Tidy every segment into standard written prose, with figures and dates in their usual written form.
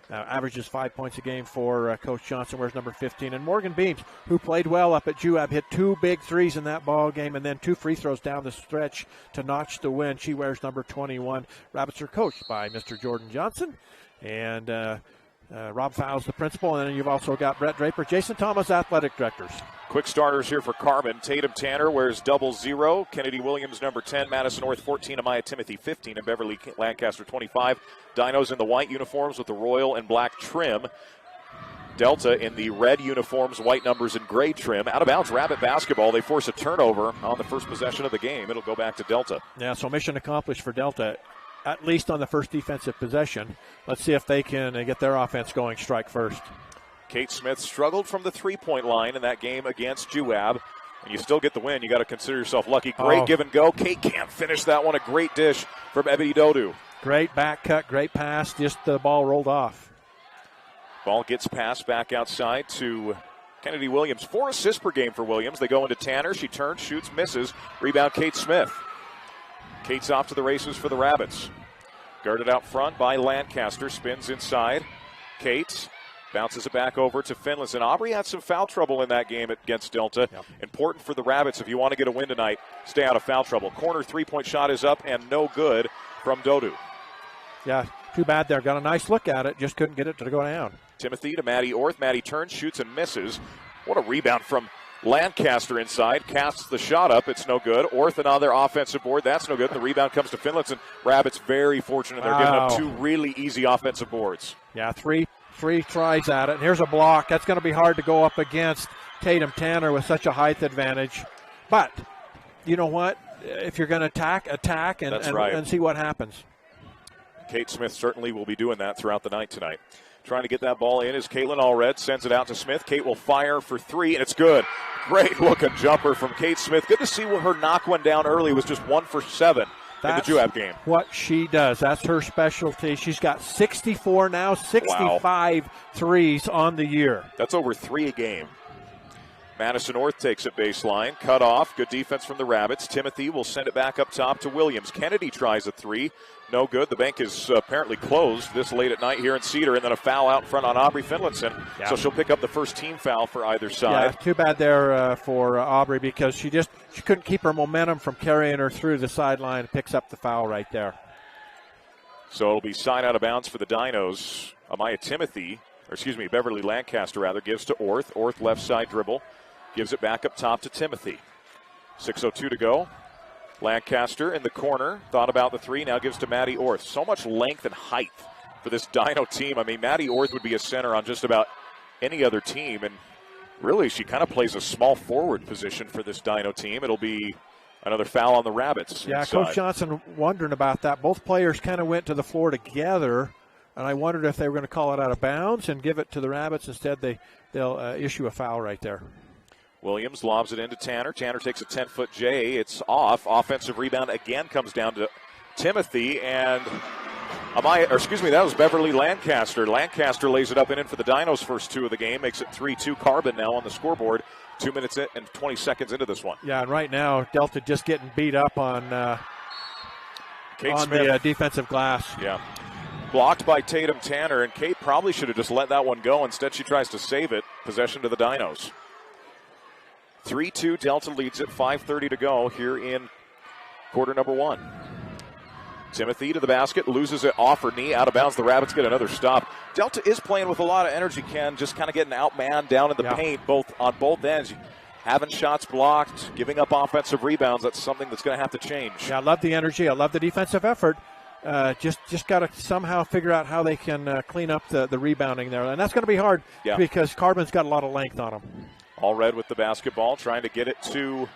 averages 5 points a game for Coach Johnson, wears number 15. And Morgan Beams, who played well up at Juab, hit 2 big threes in that ball game and then 2 free throws down the stretch to notch the win. She wears number 21. Rabbits are coached by Mr. Jordan Johnson. And Rob Fowles, the principal. And then you've also got Brett Draper, Jason Thomas, athletic directors. Quick starters here for Carbon. Tatum Tanner wears 00. Kennedy Williams, number 10. Madison North, 14. Amaya Timothy, 15. And Beverly Lancaster, 25. Dinos in the white uniforms with the royal and black trim. Delta in the red uniforms, white numbers, and gray trim. Out of bounds, Rabbit basketball. They force a turnover on the first possession of the game. It'll go back to Delta. Yeah, so mission accomplished for Delta, at least on the first defensive possession. Let's see if they can get their offense going, strike first. Kate Smith struggled from the three-point line in that game against Juab. And you still get the win. You got to consider yourself lucky. Great give and go. Kate can't finish that one. A great dish from Ebony Dodu. Great back cut, great pass. Just the ball rolled off. Ball gets passed back outside to Kennedy Williams. 4 assists per game for Williams. They go into Tanner. She turns, shoots, misses. Rebound, Kate Smith. Kate's off to the races for the Rabbits. Guarded out front by Lancaster. Spins inside. Kate bounces it back over to Finlayson. Aubrey had some foul trouble in that game against Delta. Yep. Important for the Rabbits if you want to get a win tonight. Stay out of foul trouble. Corner three-point shot is up and no good from Dodu. Yeah, too bad there. Got a nice look at it. Just couldn't get it to go down. Timothy to Maddie Orth. Maddie turns, shoots, and misses. What a rebound from Lancaster inside. Casts the shot up. It's no good. Orth another offensive board. That's no good. And the rebound comes to Finlayson. Rabbits very fortunate. They're giving up 2 really easy offensive boards. Yeah, three tries at it. And here's a block. That's going to be hard to go up against Tatum Tanner with such a height advantage. But you know what? If you're going to attack and see what happens. Kate Smith certainly will be doing that throughout the night tonight. Trying to get that ball in is Caitlin Allred. Sends it out to Smith. Kate will fire for 3, and it's good. Great looking jumper from Kate Smith. Good to see her knock one down early. It was just 1 for 7 in the Juab game. What she does. That's her specialty. She's got 64 now, 65 threes on the year. That's over 3 a game. Madison North takes it baseline. Cut off. Good defense from the Rabbits. Timothy will send it back up top to Williams. Kennedy tries a 3. No good. The bank is apparently closed this late at night here in Cedar. And then a foul out front on Aubrey Finlayson. Yeah. So she'll pick up the first team foul for either side. Yeah, too bad there for Aubrey because she couldn't keep her momentum from carrying her through the sideline. Picks up the foul right there. So it'll be side out of bounds for the Dinos. Beverly Lancaster gives to Orth. Orth left side dribble. Gives it back up top to Timothy. 6:02 to go. Lancaster in the corner. Thought about the 3. Now gives to Maddie Orth. So much length and height for this Dino team. I mean, Maddie Orth would be a center on just about any other team. And really, she kind of plays a small forward position for this Dino team. It'll be another foul on the Rabbits. Yeah, inside. Coach Johnson wondering about that. Both players kind of went to the floor together. And I wondered if they were going to call it out of bounds and give it to the Rabbits. Instead, they'll issue a foul right there. Williams lobs it into Tanner. Tanner takes a 10-foot J. It's off. Offensive rebound again comes down to Timothy. And that was Beverly Lancaster. Lancaster lays it up and in for the Dinos' first 2 of the game. Makes it 3-2 Carbon now on the scoreboard. 2 minutes and 20 seconds into this one. Yeah, and right now, Delta just getting beat up on the defensive glass. Yeah. Blocked by Tatum Tanner, and Kate probably should have just let that one go. Instead, she tries to save it. Possession to the Dinos. 3-2, Delta leads it. 5:30 to go here in quarter number 1. Timothy to the basket, loses it off her knee, out of bounds. The Rabbits get another stop. Delta is playing with a lot of energy, Ken, just kind of getting outmanned down in the paint, on both ends. Having shots blocked, giving up offensive rebounds, that's something that's going to have to change. Yeah, I love the energy. I love the defensive effort. Just got to somehow figure out how they can clean up the rebounding there. And that's going to be hard because Carbon's got a lot of length on them. Allred with the basketball, trying to get it to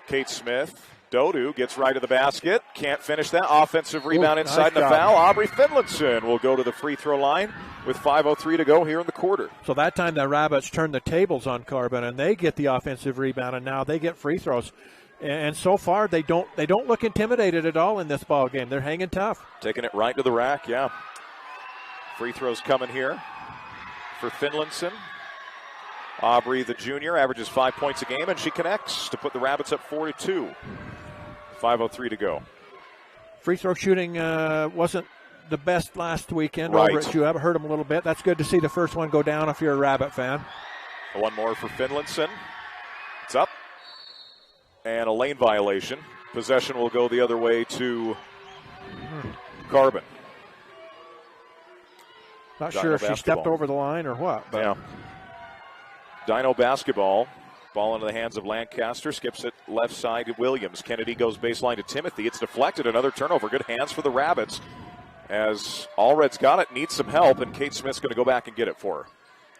Kate Smith. Dodu gets right to the basket. Can't finish that. Offensive rebound inside the foul. Aubrey Finlayson will go to the free throw line with 5:03 to go here in the quarter. So that time the Rabbits turn the tables on Carbon, and they get the offensive rebound, and now they get free throws. And so far, they don't look intimidated at all in this ball game. They're hanging tough. Taking it right to the rack, yeah. Free throws coming here for Finlayson. Aubrey, the junior, averages 5 points a game, and she connects to put the Rabbits up 4-2. 5:03 to go. Free throw shooting wasn't the best last weekend Right. over at Juab. Heard them a little bit. That's good to see the first one go down if you're a Rabbit fan. One more for Finlayson. It's up. And a lane violation. Possession will go the other way to Carbon. Not Dino sure if she stepped basketball. over the line or what. But Yeah. Dino basketball. Ball into the hands of Lancaster. Skips it left side to Williams. Kennedy goes baseline to Timothy. It's deflected. Another turnover. Good hands for the Rabbits. As Allred's got it, needs some help, and Kate Smith's going to go back and get it for her.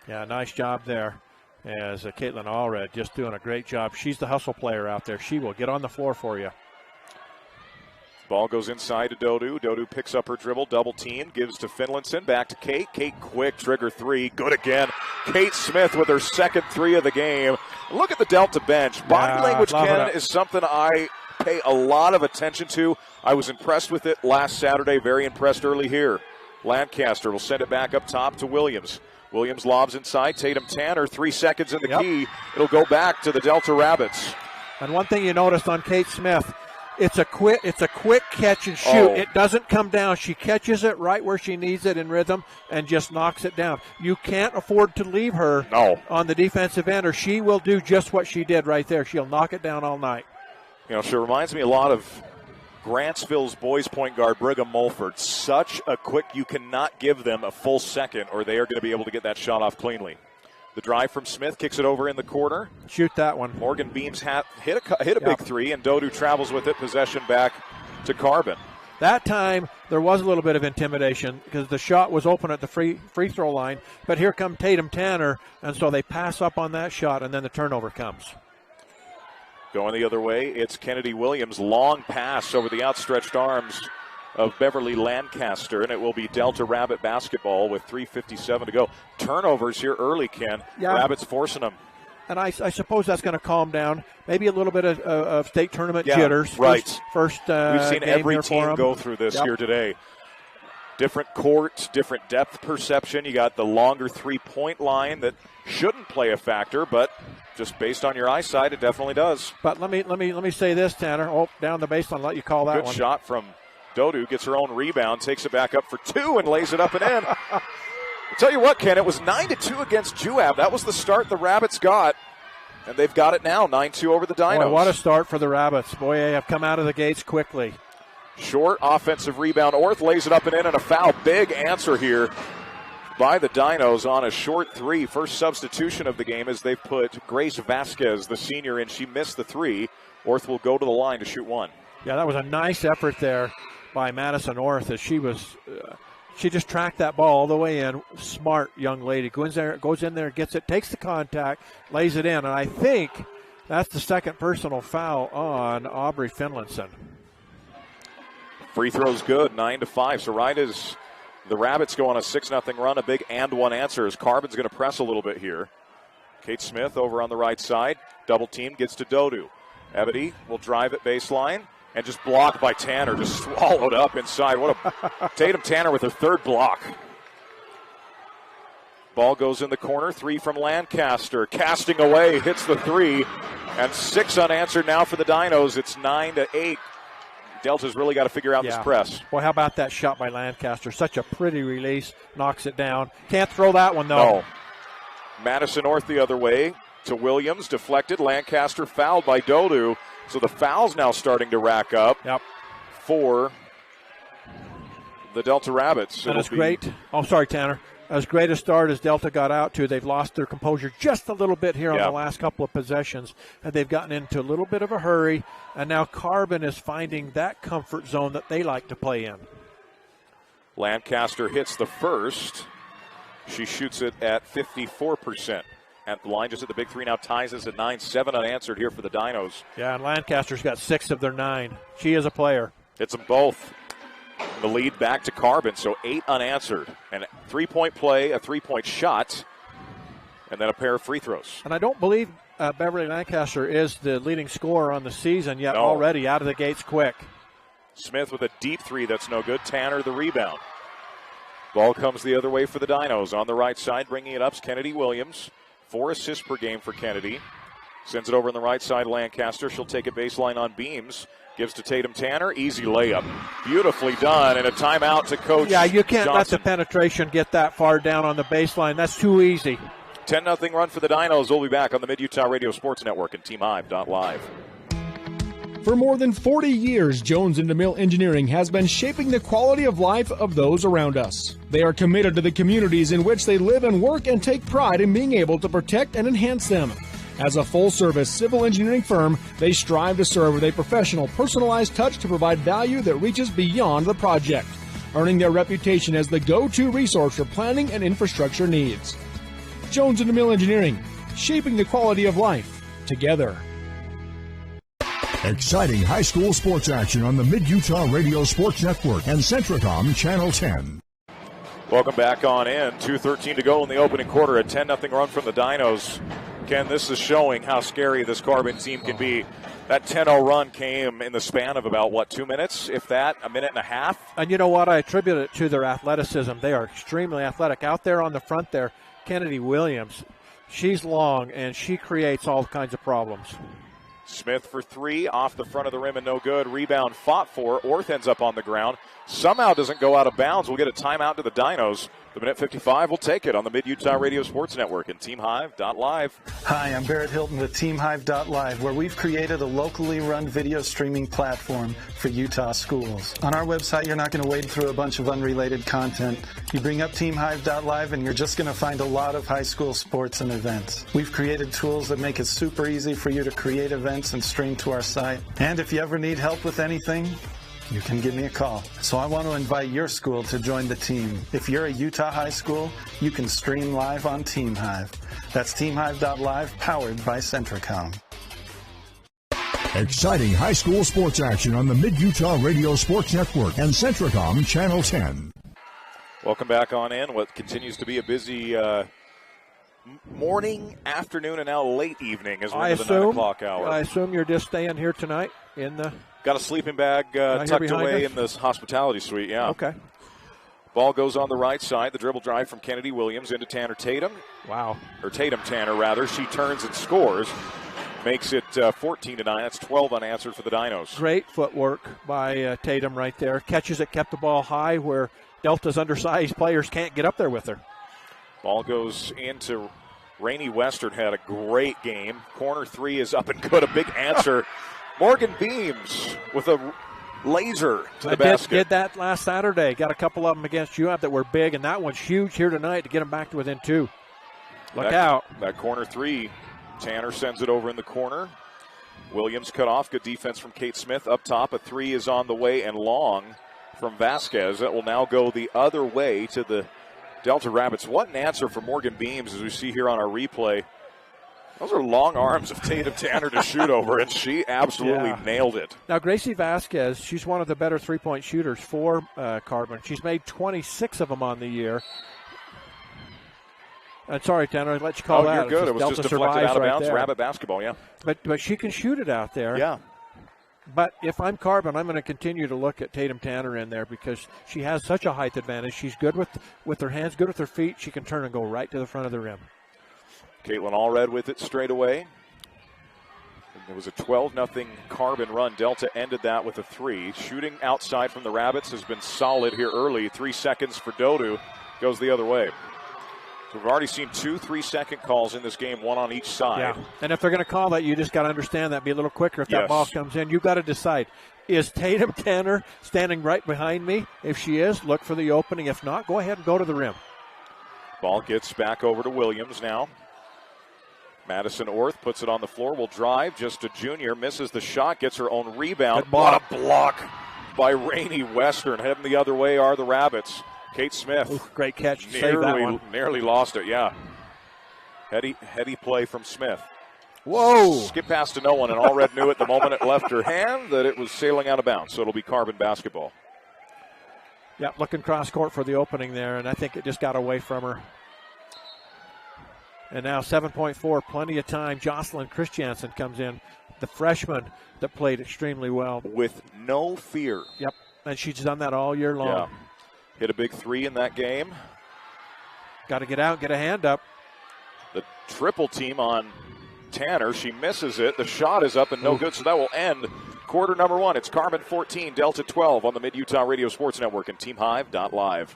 Yeah, nice job there. As Caitlin Allred just doing a great job. She's the hustle player out there. She will get on the floor for you. Ball goes inside to Dodu. Dodu picks up her dribble, double team, gives to Finlayson, back to Kate. Kate quick, trigger three, good again. Kate Smith with her second three of the game. Look at the Delta bench. Body language, Ken, is something I pay a lot of attention to. I was impressed with it last Saturday, very impressed early here. Lancaster will send it back up top to Williams. Williams lobs inside. Tatum Tanner, 3 seconds in the key. It'll go back to the Delta Rabbits. And one thing you noticed on Kate Smith, it's a quick catch and shoot. Oh. It doesn't come down. She catches it right where she needs it in rhythm and just knocks it down. You can't afford to leave her on the defensive end, or she will do just what she did right there. She'll knock it down all night. You know, she reminds me a lot of Grantsville's boys point guard, Brigham Mulford. Such a quick, you cannot give them a full second or they are going to be able to get that shot off cleanly. The drive from Smith, kicks it over in the corner. Shoot that one. Morgan Beams hit a big three, and Dodu travels with it. Possession back to Carbon. That time, there was a little bit of intimidation because the shot was open at the free throw line. But here come Tatum Tanner, and so they pass up on that shot, and then the turnover comes. Going the other way, it's Kennedy Williams. Long pass over the outstretched arms of Beverly Lancaster, and it will be Delta Rabbit basketball with 3:57 to go. Turnovers here early, Ken. Yeah. Rabbits forcing them. And I suppose that's going to calm down. Maybe a little bit of state tournament jitters. Right. First We've seen game every here for team them. go through this here today. Different court, different depth perception. You got the longer three-point line that shouldn't play a factor, but just based on your eyesight, it definitely does. But let me say this, Tanner. Oh, down the baseline, let you call that Good one. shot from Dodu, gets her own rebound, takes it back up for two, and lays it up and in. I'll tell you what, Ken, it was 9-2 against Juab. That was the start the Rabbits got, and they've got it now, 9-2 over the Dinos. Boy, what a start for the Rabbits. Boy, they have come out of the gates quickly. Short offensive rebound. Orth lays it up and in, and a foul. Big answer here by the Dinos on a short three. First substitution of the game as they put Grace Vasquez, the senior, in. She missed the three. Orth will go to the line to shoot one. Yeah, that was a nice effort there by Madison Orth as she just tracked that ball all the way in. Smart young lady. Goes in there, gets it, takes the contact, lays it in. And I think that's the second personal foul on Aubrey Finlayson. Free throw's good, 9-5. So right as the Rabbits go on a 6-0 run, a big and one answer as Carbon's going to press a little bit here. Kate Smith over on the right side. Double team, gets to Dodu. Ebony will drive it baseline and just blocked by Tanner, just swallowed up inside. What a Tatum Tanner with her third block. Ball goes in the corner, three from Lancaster. Casting away, hits the three, and 6 unanswered now for the Dinos. It's 9-8. Delta's really got to figure out this press. Boy, how about that shot by Lancaster? Such a pretty release, knocks it down. Can't throw that one, though. No. Madison North the other way to Williams, deflected. Lancaster fouled by Dodu. So the foul's now starting to rack up for the Delta Rabbits. And it's great. Oh, sorry, Tanner. As great a start as Delta got out to, they've lost their composure just a little bit here on the last couple of possessions, and they've gotten into a little bit of a hurry, and now Carbon is finding that comfort zone that they like to play in. Lancaster hits the first. She shoots it at 54%. At the line, just at the big three now, ties us at 9-7 unanswered here for the Dinos. Yeah, and Lancaster's got 6 of their 9. She is a player. Hits them both. The lead back to Carbon, so 8 unanswered. And a three-point play, a three-point shot, and then a pair of free throws. And I don't believe Beverly Lancaster is the leading scorer on the season yet. Already out of the gates quick. Smith with a deep three that's no good. Tanner the rebound. Ball comes the other way for the Dinos. On the right side, bringing it up is Kennedy Williams. 4 assists per game for Kennedy. Sends it over on the right side, Lancaster. She'll take it baseline on Beams. Gives to Tatum Tanner. Easy layup. Beautifully done. And a timeout to Coach Yeah, you can't Johnson. let the penetration get that far down on the baseline. That's too easy. 10-0 run for the Dinos. We'll be back on the Mid-Utah Radio Sports Network and TeamHive.live. For more than 40 years, Jones & DeMille Engineering has been shaping the quality of life of those around us. They are committed to the communities in which they live and work and take pride in being able to protect and enhance them. As a full-service civil engineering firm, they strive to serve with a professional, personalized touch to provide value that reaches beyond the project, earning their reputation as the go-to resource for planning and infrastructure needs. Jones & DeMille Engineering, shaping the quality of life together. Exciting high school sports action on the Mid-Utah Radio Sports Network and Centricom Channel 10. Welcome back on in. 2:13 to go in the opening quarter. A 10-0 run from the Dinos. Ken, this is showing how scary this Carbon team can be. That 10-0 run came in the span of about, 2 minutes, if that, a minute and a half? And you know what? I attribute it to their athleticism. They are extremely athletic. Out there on the front there, Kennedy Williams, she's long, and she creates all kinds of problems. Smith for three, off the front of the rim and no good. Rebound fought for. Orth ends up on the ground. Somehow doesn't go out of bounds. We'll get a timeout to the Dinos. The minute 55 will take it on the Mid-Utah Radio Sports Network and TeamHive.live. Hi, I'm Barrett Hilton with TeamHive.live, where we've created a locally run video streaming platform for Utah schools. On our website, you're not going to wade through a bunch of unrelated content. You bring up TeamHive.live and you're just going to find a lot of high school sports and events. We've created tools that make it super easy for you to create events and stream to our site. And if you ever need help with anything, you can give me a call. So I want to invite your school to join the team. If you're a Utah high school, you can stream live on TeamHive. That's TeamHive.live, powered by Centricom. Exciting high school sports action on the Mid-Utah Radio Sports Network and Centricom Channel 10. Welcome back on in. What continues to be a busy morning, afternoon, and now late evening as we're into the 9 o'clock hour. I assume you're just staying here tonight in the... Got a sleeping bag tucked away in this hospitality suite, yeah. Okay. Ball goes on the right side. The dribble drive from Kennedy Williams into Tanner Tatum. Wow. Or Tatum Tanner, rather. She turns and scores. Makes it 14-9. That's 12 unanswered for the Dinos. Great footwork by Tatum right there. Catches it, kept the ball high where Delta's undersized players can't get up there with her. Ball goes into Rainey Western. Had a great game. Corner three is up and good. A big answer. Morgan Beams with a laser to the basket. Did that last Saturday. Got a couple of them against UAB that were big, and that one's huge here tonight to get them back to within two. Look out. That corner three, Tanner sends it over in the corner. Williams cut off. Good defense from Kate Smith up top. A three is on the way and long from Vasquez. That will now go the other way to the Delta Rabbits. What an answer for Morgan Beams, as we see here on our replay. Those are long arms of Tatum Tanner to shoot over, and she absolutely nailed it. Now, Gracie Vasquez, she's one of the better three-point shooters for Carbon. She's made 26 of them on the year. Sorry, Tanner, I let you call that. Oh, you're good. It was just deflected out of bounds. Right Rabbit basketball, yeah. But she can shoot it out there. Yeah. But if I'm Carbon, I'm going to continue to look at Tatum Tanner in there because she has such a height advantage. She's good with her hands, good with her feet. She can turn and go right to the front of the rim. Caitlin Allred with it straight away. It was a 12-0 Carbon run. Delta ended that with a three. Shooting outside from the Rabbits has been solid here early. 3 seconds for Dodu. Goes the other way. So we've already seen 2 3-second calls in this game, one on each side. Yeah. And if they're going to call that, you just got to understand that. Be a little quicker if that ball comes in. You've got to decide, is Tatum Tanner standing right behind me? If she is, look for the opening. If not, go ahead and go to the rim. Ball gets back over to Williams now. Madison Orth puts it on the floor, will drive, just a junior, misses the shot, gets her own rebound. What a block by Rainey Western. Heading the other way are the Rabbits. Kate Smith. Ooh, great catch. Save that one. Nearly lost it, yeah. Heady play from Smith. Whoa. Skip pass to no one, and Allred knew it the moment it left her hand that it was sailing out of bounds, so it'll be Carbon basketball. Yeah, looking cross court for the opening there, and I think it just got away from her. And now 7.4, plenty of time. Jocelyn Christiansen comes in, the freshman that played extremely well. With no fear. Yep, and she's done that all year long. Yeah. Hit a big three in that game. Got to get out, get a hand up. The triple team on Tanner. She misses it. The shot is up and no good, so that will end quarter number one. It's Carbon 14, Delta 12 on the Mid-Utah Radio Sports Network and TeamHive.live.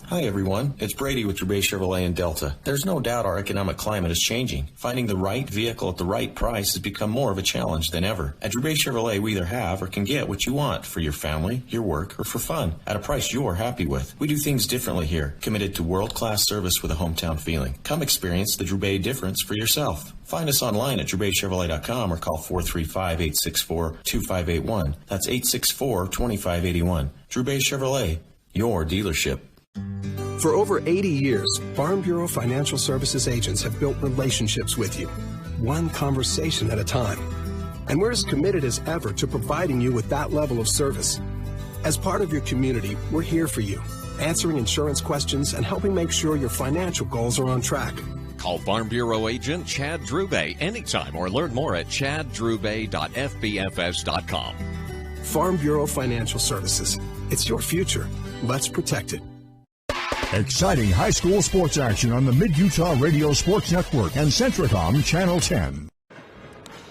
Hi, everyone. It's Brady with Droubaix Chevrolet in Delta. There's no doubt our economic climate is changing. Finding the right vehicle at the right price has become more of a challenge than ever. At Droubaix Chevrolet, we either have or can get what you want for your family, your work, or for fun at a price you're happy with. We do things differently here, committed to world-class service with a hometown feeling. Come experience the Droubaix difference for yourself. Find us online at DroubaixChevrolet.com or call 435-864-2581. That's 864-2581. Droubaix Chevrolet, your dealership. For over 80 years, Farm Bureau Financial Services agents have built relationships with you, one conversation at a time. And we're as committed as ever to providing you with that level of service. As part of your community, we're here for you, answering insurance questions and helping make sure your financial goals are on track. Call Farm Bureau agent Chad Droubaix anytime or learn more at chaddroubaix.fbfs.com. Farm Bureau Financial Services. It's your future. Let's protect it. Exciting high school sports action on the Mid-Utah Radio Sports Network and Centricom Channel 10.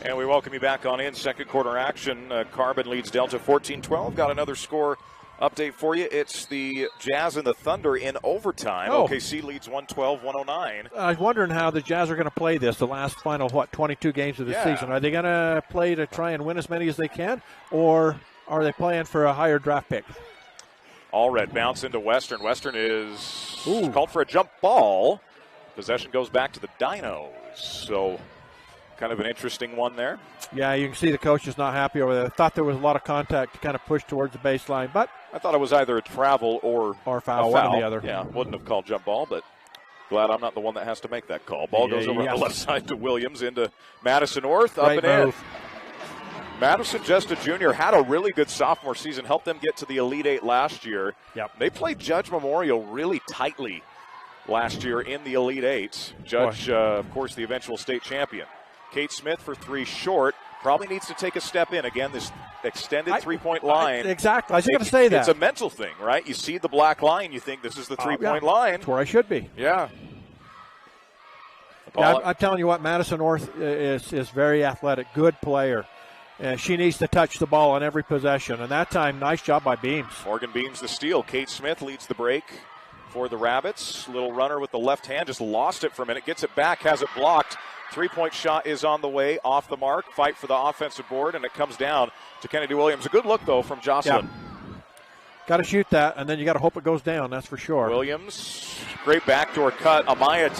And we welcome you back on in second quarter action. Carbon leads Delta 14-12. Got another score update for you. It's the Jazz and the Thunder in overtime. OKC leads 112-109. I was wondering how the Jazz are going to play this, the last final, 22 games of the season. Are they going to play to try and win as many as they can, or are they playing for a higher draft pick? All red bounce into Western. Western is called for a jump ball. Possession goes back to the Dinos. So kind of an interesting one there. Yeah, you can see the coach is not happy over there. I thought there was a lot of contact to kind of push towards the baseline, but I thought it was either a travel or foul, one or the other. Yeah, wouldn't have called jump ball, but glad I'm not the one that has to make that call. Ball goes over on the left side to Williams into Madison North. Up and in. Madison, just a junior, had a really good sophomore season, helped them get to the Elite Eight last year. Yep. They played Judge Memorial really tightly last year in the Elite Eight. Judge, of course, the eventual state champion. Kate Smith for three short. Probably needs to take a step in. Again, this extended three-point line. Exactly. I was going to say that. It's a mental thing, right? You see the black line, you think this is the three-point line. That's where I should be. Yeah. I'm telling you what, Madison North is very athletic, good player. She needs to touch the ball on every possession. And that time, nice job by Beams. Morgan Beams the steal. Kate Smith leads the break for the Rabbits. Little runner with the left hand, just lost it for a minute. Gets it back, has it blocked. Three-point shot is on the way, off the mark. Fight for the offensive board, and it comes down to Kennedy Williams. A good look, though, from Jocelyn. Yeah. Got to shoot that, and then you got to hope it goes down, that's for sure. Williams, great backdoor cut. Amaya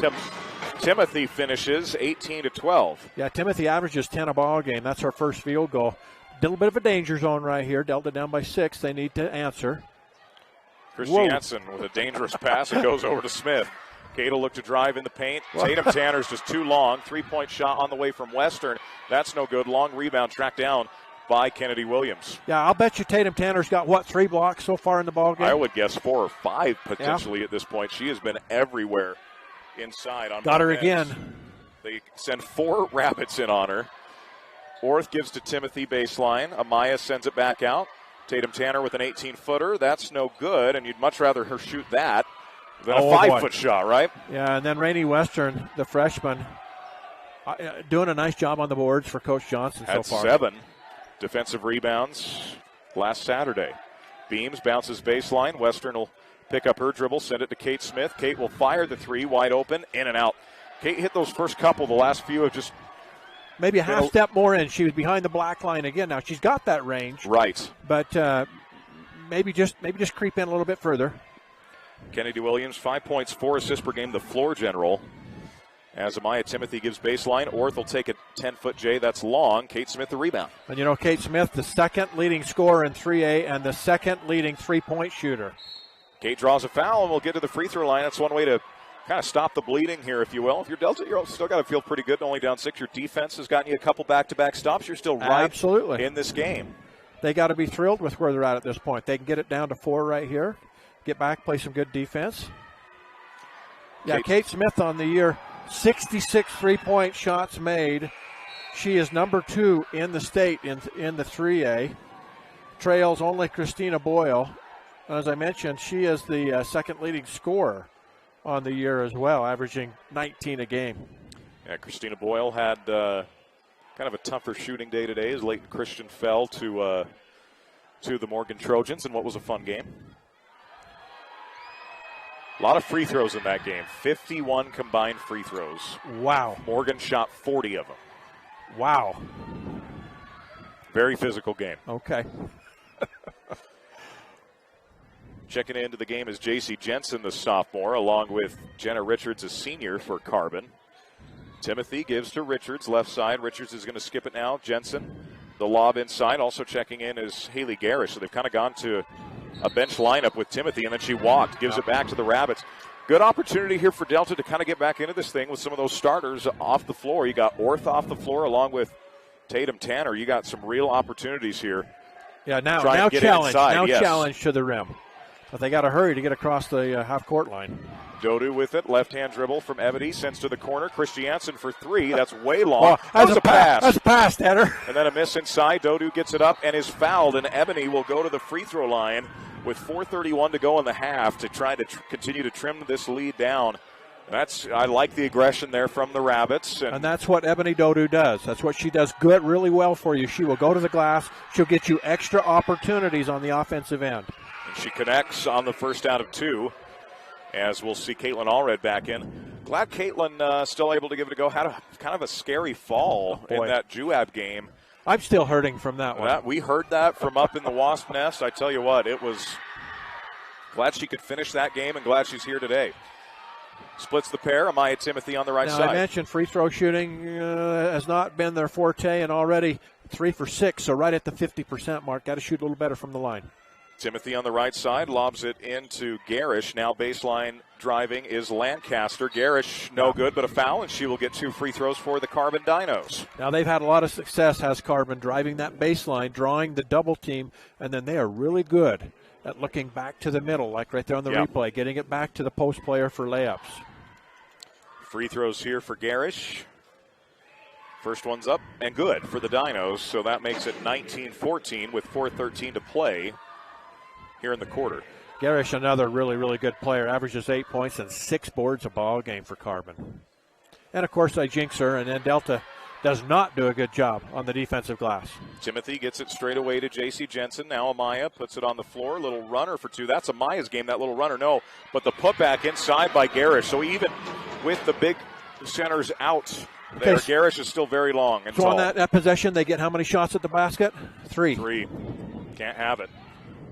Timothy finishes 18-12. Yeah, Timothy averages 10 a ball game. That's our first field goal. A little bit of a danger zone right here. Delta down by 6. They need to answer. Christiansen with a dangerous pass. It goes over to Smith. Kate will look to drive in the paint. Tatum Tanner's just too long. Three-point shot on the way from Western. That's no good. Long rebound tracked down by Kennedy Williams. Yeah, I'll bet you Tatum Tanner's got, 3 blocks so far in the ball game? I would guess 4 or 5 potentially at this point. She has been everywhere inside. Got her again. They send 4 Rabbits in on her. Orth gives to Timothy baseline. Amaya sends it back out. Tatum Tanner with an 18-footer. That's no good, and you'd much rather her shoot that than a 5-foot shot, right? Yeah, and then Rainey Western, the freshman, doing a nice job on the boards for Coach Johnson so far. 7 defensive rebounds last Saturday. Beams bounces baseline. Western will pick up her dribble, send it to Kate Smith. Kate will fire the three, wide open, in and out. Kate hit those first couple. The last few have just maybe a half step more in. She was behind the black line again. Now she's got that range, right? But maybe just creep in a little bit further. Kennedy Williams, 5 points, 4 assists per game, the floor general. As Amaya Timothy gives baseline, Orth will take a 10-foot J. That's long. Kate Smith the rebound. And Kate Smith, the second leading scorer in 3A and the second leading three-point shooter. Kate draws a foul, and we'll get to the free throw line. That's one way to kind of stop the bleeding here, if you will. If you're Delta, you're still got to feel pretty good. Only down 6. Your defense has gotten you a couple back-to-back stops. You're still right in this game. They got to be thrilled with where they're at this point. They can get it down to 4 right here. Get back, play some good defense. Yeah, Kate Smith on the year, 66 three-point shots made. She is number 2 in the state in the 3A. Trails only Christina Boyle. As I mentioned, she is the second leading scorer on the year as well, averaging 19 a game. Yeah, Christina Boyle had kind Kind of a tougher shooting day today as Leighton Christian fell to the Morgan Trojans in what was a fun game. A lot of free throws in that game. 51 combined free throws. Wow. Morgan shot 40 of them. Wow. Very physical game. Okay. Checking into the game is J.C. Jensen, the sophomore, along with Jenna Richards, a senior for Carbon. Timothy gives to Richards, left side. Richards is going to skip it now. Jensen, the lob inside. Also checking in is Haley Garish. So they've kind of gone to a bench lineup with Timothy, and then she walked, gives it back to the Rabbits. Good opportunity here for Delta to kind of get back into this thing with some of those starters off the floor. You got Orth off the floor along with Tatum Tanner. You got some real opportunities here. Yeah, now challenge. Challenge to the rim. But they got to hurry to get across the half-court line. Dodu with it. Left-hand dribble from Ebony. Sends to the corner. Christiansen for three. That's way long. That's a pass. That's a pass, Tanner. And then a miss inside. Dodu gets it up and is fouled. And Ebony will go to the free throw line with 4:31 to go in the half to try to continue to trim this lead down. I like the aggression there from the Rabbits. And that's what Ebony Dodu does. That's what she does really well for you. She will go to the glass. She'll get you extra opportunities on the offensive end. And she connects on the first out of two, as we'll see Caitlin Allred back in. Glad Caitlin still able to give it a go. Had kind of a scary fall in that Juab game. I'm still hurting from that one. We heard that from up in the Wasp Nest. I tell you what, it was glad she could finish that game and glad she's here today. Splits the pair. Amaya Timothy on the right side. I mentioned free throw shooting has not been their forte, and already 3 for 6, so right at the 50% mark. Got to shoot a little better from the line. Timothy on the right side lobs it into Garish. Now baseline driving is Lancaster. Garish no good, but a foul, and she will get 2 free throws for the Carbon Dinos. Now they've had a lot of success, has Carbon, driving that baseline, drawing the double team, and then they are really good at looking back to the middle, like right there on the replay, getting it back to the post player for layups. Free throws here for Garish. First one's up and good for the Dinos, so that makes it 19-14 with 4:13 to play here in the quarter. Garish, another really, really good player, averages 8 points and 6 boards a ball game for Carbon. And, of course, I jinx her, and then Delta does not do a good job on the defensive glass. Timothy gets it straight away to J.C. Jensen. Now Amaya puts it on the floor. Little runner for 2. That's Amaya's game, that little runner. No, but the putback inside by Garish. So even with the big centers out there, Garish is still very long and so tall. On that possession, they get how many shots at the basket? 3. 3. Can't have it.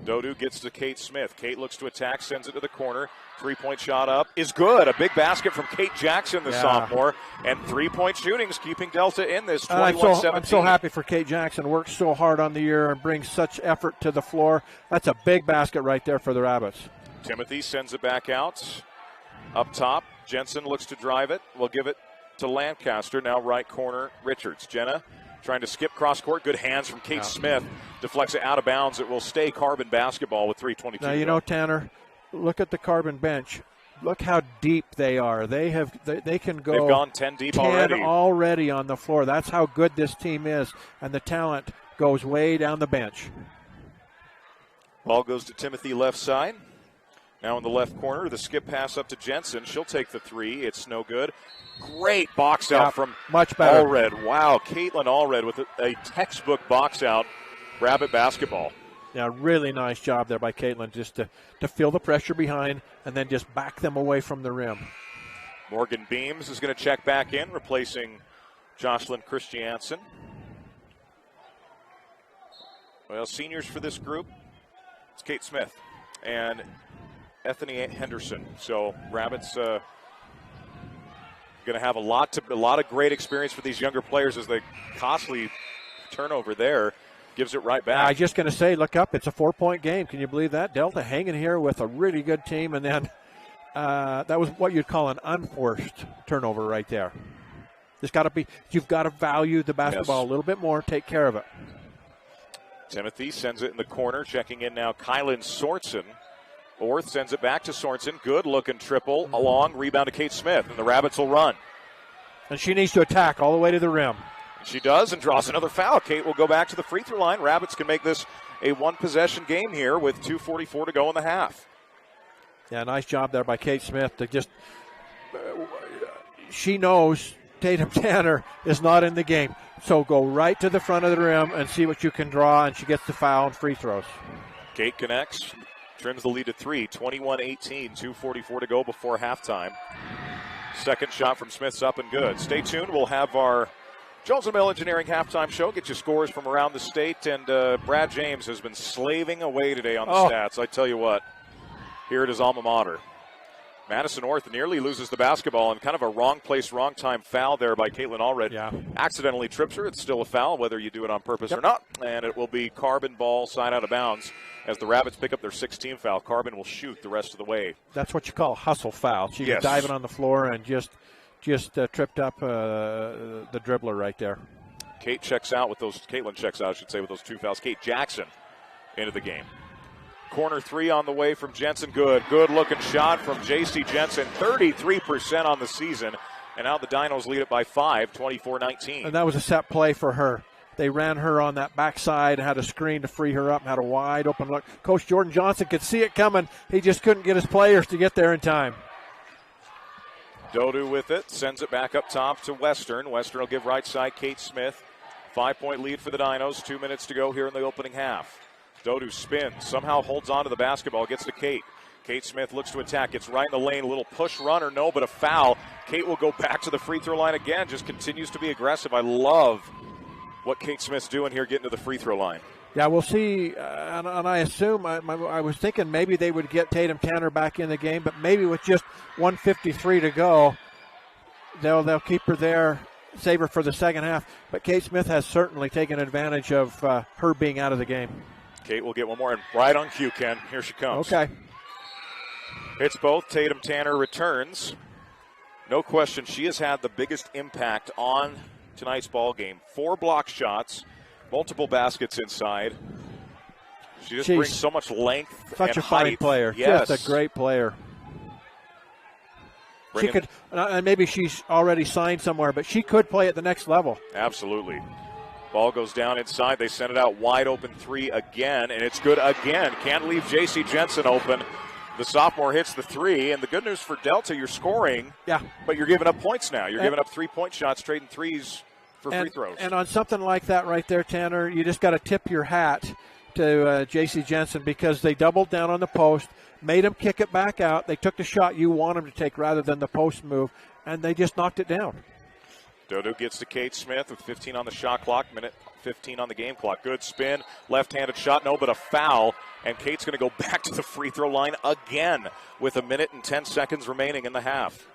Dodu gets to Kate Smith. Kate looks to attack, sends it to the corner. 3-point shot up is good. A big basket from Kate Jackson, the sophomore. And 3-point shooting is keeping Delta in this 21-17. I'm so happy for Kate Jackson. Works so hard on the year and brings such effort to the floor. That's a big basket right there for the Rabbits. Timothy sends it back out. Up top, Jensen looks to drive it. We'll give it to Lancaster. Now right corner, Richards. Jenna trying to skip cross court. Good hands from Kate Smith. Deflects it out of bounds. It will stay Carbon basketball with 3:22. Now, you know, Tanner, look at the Carbon bench. Look how deep they are. They can go. They've gone 10 deep 10 already on the floor. That's how good this team is. And the talent goes way down the bench. Ball goes to Timothy left side. Now in the left corner, the skip pass up to Jensen. She'll take the 3. It's no good. Great box out from much better. Allred. Wow, Caitlin Allred with a textbook box out. Rabbit basketball. Yeah, really nice job there by Caitlin just to feel the pressure behind and then just back them away from the rim. Morgan Beams is going to check back in, replacing Jocelyn Christiansen. Well, seniors for this group, it's Kate Smith and Ethany Henderson. So Rabbits going to have a lot of great experience for these younger players as the costly turnover there gives it right back. I was just going to say, look up, it's a 4-point game. Can you believe that? Delta hanging here with a really good team, and then that was what you'd call an unforced turnover right there. You've got to value the basketball a little bit more, take care of it. Timothy sends it in the corner, checking in now Kylan Sorensen. Orth sends it back to Sorensen. Good looking triple, along, rebound to Kate Smith, and the Rabbits will run. And she needs to attack all the way to the rim. She does and draws another foul. Kate will go back to the free throw line. Rabbits can make this a 1-possession game here with 2:44 to go in the half. Yeah, nice job there by Kate Smith to just she knows Tatum Tanner is not in the game. So go right to the front of the rim and see what you can draw, and she gets the foul and free throws. Kate connects, trims the lead to 3, 21-18, 2:44 to go before halftime. Second shot from Smith's up and good. Stay tuned. We'll have our Jones & Mill Engineering halftime show. Get you scores from around the state. And Brad James has been slaving away today on the stats. I tell you what, here at his alma mater. Madison North nearly loses the basketball, and kind of a wrong place, wrong time foul there by Caitlin Allred. Yeah. Accidentally trips her. It's still a foul, whether you do it on purpose or not. And it will be Carbon ball, side out of bounds. As the Rabbits pick up their 16th foul, Carbon will shoot the rest of the way. That's what you call a hustle foul. She was diving on the floor and just tripped up the dribbler right there. Caitlin checks out, with those 2 fouls. Kate Jackson into the game. Corner 3 on the way from Jensen. Good looking shot from J.C. Jensen. 33% on the season. And now the Dinos lead it by 5, 24-19. And that was a set play for her. They ran her on that backside, had a screen to free her up, had a wide open look. Coach Jordan Johnson could see it coming. He just couldn't get his players to get there in time. Dodu with it, sends it back up top to Western. Western will give right side Kate Smith. 5-point lead for the Dinos. 2 minutes to go here in the opening half. Dodu spins, somehow holds on to the basketball, gets to Kate. Kate Smith looks to attack, gets right in the lane, a little push runner, no, but a foul. Kate will go back to the free throw line again, just continues to be aggressive. I love what Kate Smith's doing here, getting to the free throw line. Yeah, we'll see, and I assume, I was thinking maybe they would get Tatum Tanner back in the game, but maybe with just 1:53 to go, they'll keep her there, save her for the second half. But Kate Smith has certainly taken advantage of her being out of the game. Kate will get one more, and right on cue, Ken. Here she comes. Okay. Hits both. Tatum Tanner returns. No question, she has had the biggest impact on tonight's ball game. 4 block shots, multiple baskets inside. She just brings so much length. Such and a fine height. player. Yes. Just a great player. She could, and maybe she's already signed somewhere, but she could play at the next level. Absolutely. Ball goes down inside. They send it out wide open 3 again, and it's good again. Can't leave J.C. Jensen open. The sophomore hits the 3, and the good news for Delta, you're scoring, but you're giving up points now. You're giving up 3-point shots, trading threes for free throws. And on something like that right there, Tanner, you just got to tip your hat to J.C. Jensen, because they doubled down on the post, made him kick it back out. They took the shot you want him to take rather than the post move, and they just knocked it down. Dodo gets to Kate Smith with 15 on the shot clock, minute 15 on the game clock. Good spin, left-handed shot, no, but a foul. And Kate's going to go back to the free throw line again with a minute and 10 seconds remaining in the half.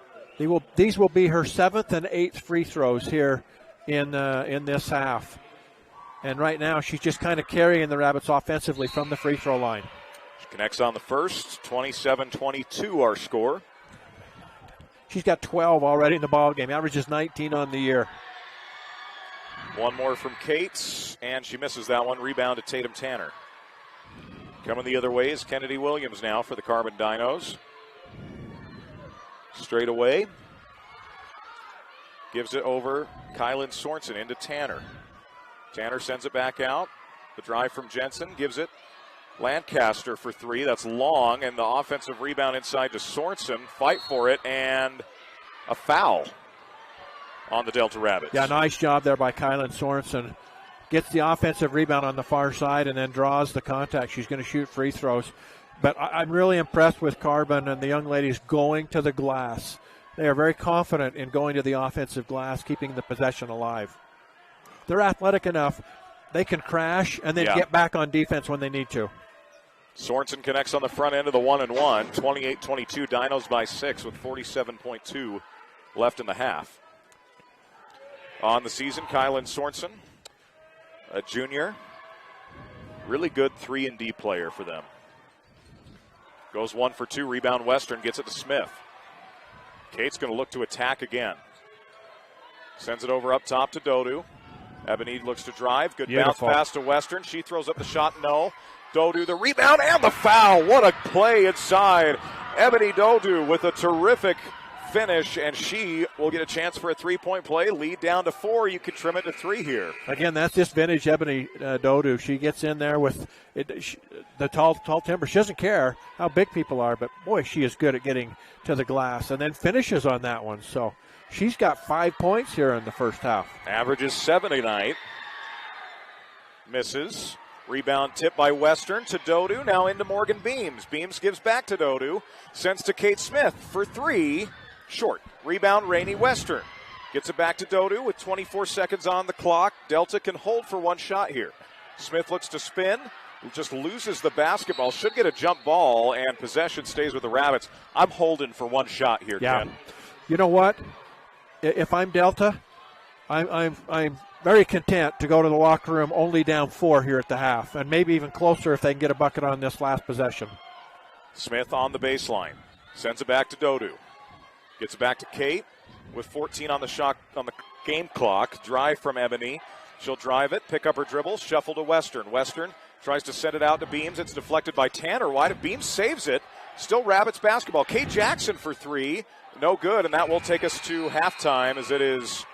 These will be her 7th and 8th free throws here in this half. And right now she's just kind of carrying the Rabbits offensively from the free throw line. She connects on the first, 27-22 our score. She's got 12 already in the ball game. Averages 19 on the year. One more from Kate, and she misses that one. Rebound to Tatum Tanner. Coming the other way is Kennedy Williams now for the Carbon Dinos. Straight away. Gives it over Kylan Sorensen into Tanner. Tanner sends it back out. The drive from Jensen gives it Lancaster for 3. That's long, and the offensive rebound inside to Sorensen. Fight for it, and a foul on the Delta Rabbits. Yeah, nice job there by Kylan Sorensen. Gets the offensive rebound on the far side and then draws the contact. She's going to shoot free throws. But I'm really impressed with Carbon and the young ladies going to the glass. They are very confident in going to the offensive glass, keeping the possession alive. They're athletic enough. They can crash and then get back on defense when they need to. Sorensen connects on the front end of the 1-and-1. 28-22, Dinos by 6 with 47.2 left in the half. On the season, Kylan Sorensen, a junior. Really good 3-and-D player for them. Goes 1 for 2, rebound Western, gets it to Smith. Kate's going to look to attack again. Sends it over up top to Dodu. Ebony looks to drive. Good bounce pass to Western. She throws up the shot, no. Dodu the rebound and the foul. What a play inside. Ebony Dodu with a terrific finish, and she will get a chance for a three-point play. Lead down to 4. You can trim it to 3 here. Again, that's just vintage Ebony Dodu. She gets in there with the tall timber. She doesn't care how big people are, but, boy, she is good at getting to the glass and then finishes on that one. So she's got 5 points here in the first half. Averages 7 tonight. Misses. Rebound tip by Western to Dodu. Now into Morgan Beams. Beams gives back to Dodu. Sends to Kate Smith for 3. Short. Rebound Rainey Western. Gets it back to Dodu with 24 seconds on the clock. Delta can hold for one shot here. Smith looks to spin. Just loses the basketball. Should get a jump ball, and possession stays with the Rabbits. I'm holding for one shot here, yeah. Ken. You know what? If I'm Delta, I'm very content to go to the locker room only down 4 here at the half, and maybe even closer if they can get a bucket on this last possession. Smith on the baseline. Sends it back to Dodu. Gets it back to Kate with 14 on the game clock. Drive from Ebony. She'll drive it, pick up her dribble, shuffle to Western. Western tries to send it out to Beams. It's deflected by Tanner White. Beams saves it. Still Rabbits basketball. Kate Jackson for 3. No good, and that will take us to halftime as it is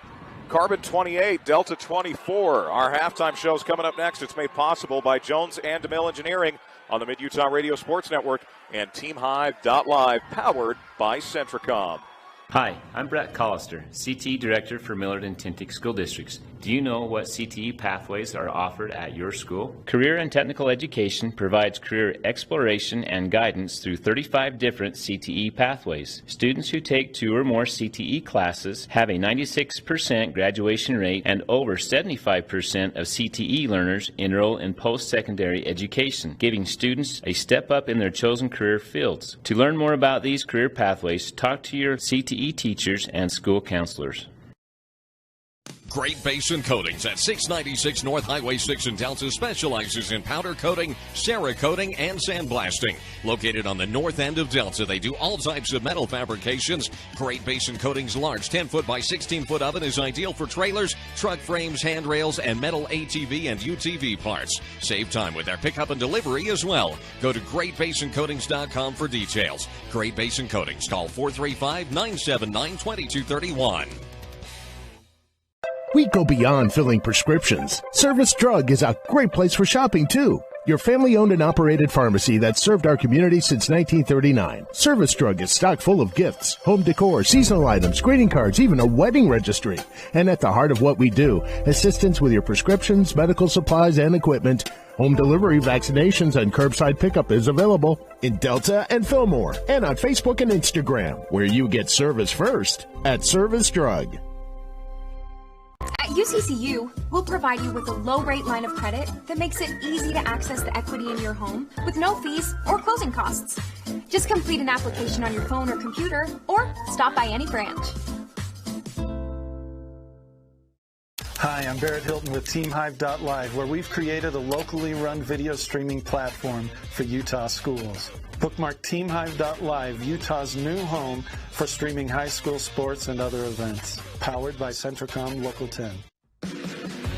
Carbon 28, Delta 24. Our halftime show is coming up next. It's made possible by Jones and DeMille Engineering on the Mid-Utah Radio Sports Network and TeamHive.live, powered by Centricom. Hi, I'm Brett Collister, CTE Director for Millard and Tintic School Districts. Do you know what CTE pathways are offered at your school? Career and Technical Education provides career exploration and guidance through 35 different CTE pathways. Students who take 2 or more CTE classes have a 96% graduation rate, and over 75% of CTE learners enroll in post-secondary education, giving students a step up in their chosen career fields. To learn more about these career pathways, talk to your CTE teachers and school counselors. Great Basin Coatings at 696 North Highway 6 in Delta specializes in powder coating, Cerakoting, and sandblasting. Located on the north end of Delta, they do all types of metal fabrications. Great Basin Coatings' large 10-foot by 16-foot oven is ideal for trailers, truck frames, handrails, and metal ATV and UTV parts. Save time with their pickup and delivery as well. Go to GreatBasinCoatings.com for details. Great Basin Coatings. Call 435-979-2231. We go beyond filling prescriptions. Service Drug is a great place for shopping, too. Your family-owned and operated pharmacy that served our community since 1939. Service Drug is stocked full of gifts, home decor, seasonal items, greeting cards, even a wedding registry. And at the heart of what we do, assistance with your prescriptions, medical supplies, and equipment. Home delivery, vaccinations, and curbside pickup is available in Delta and Fillmore, and on Facebook and Instagram, where you get service first at Service Drug. At UCCU, we'll provide you with a low-rate line of credit that makes it easy to access the equity in your home with no fees or closing costs. Just complete an application on your phone or computer, or stop by any branch. Hi, I'm Barrett Hilton with TeamHive.live, where we've created a locally run video streaming platform for Utah schools. Bookmark TeamHive.live, Utah's new home for streaming high school sports and other events. Powered by Centricom Local 10.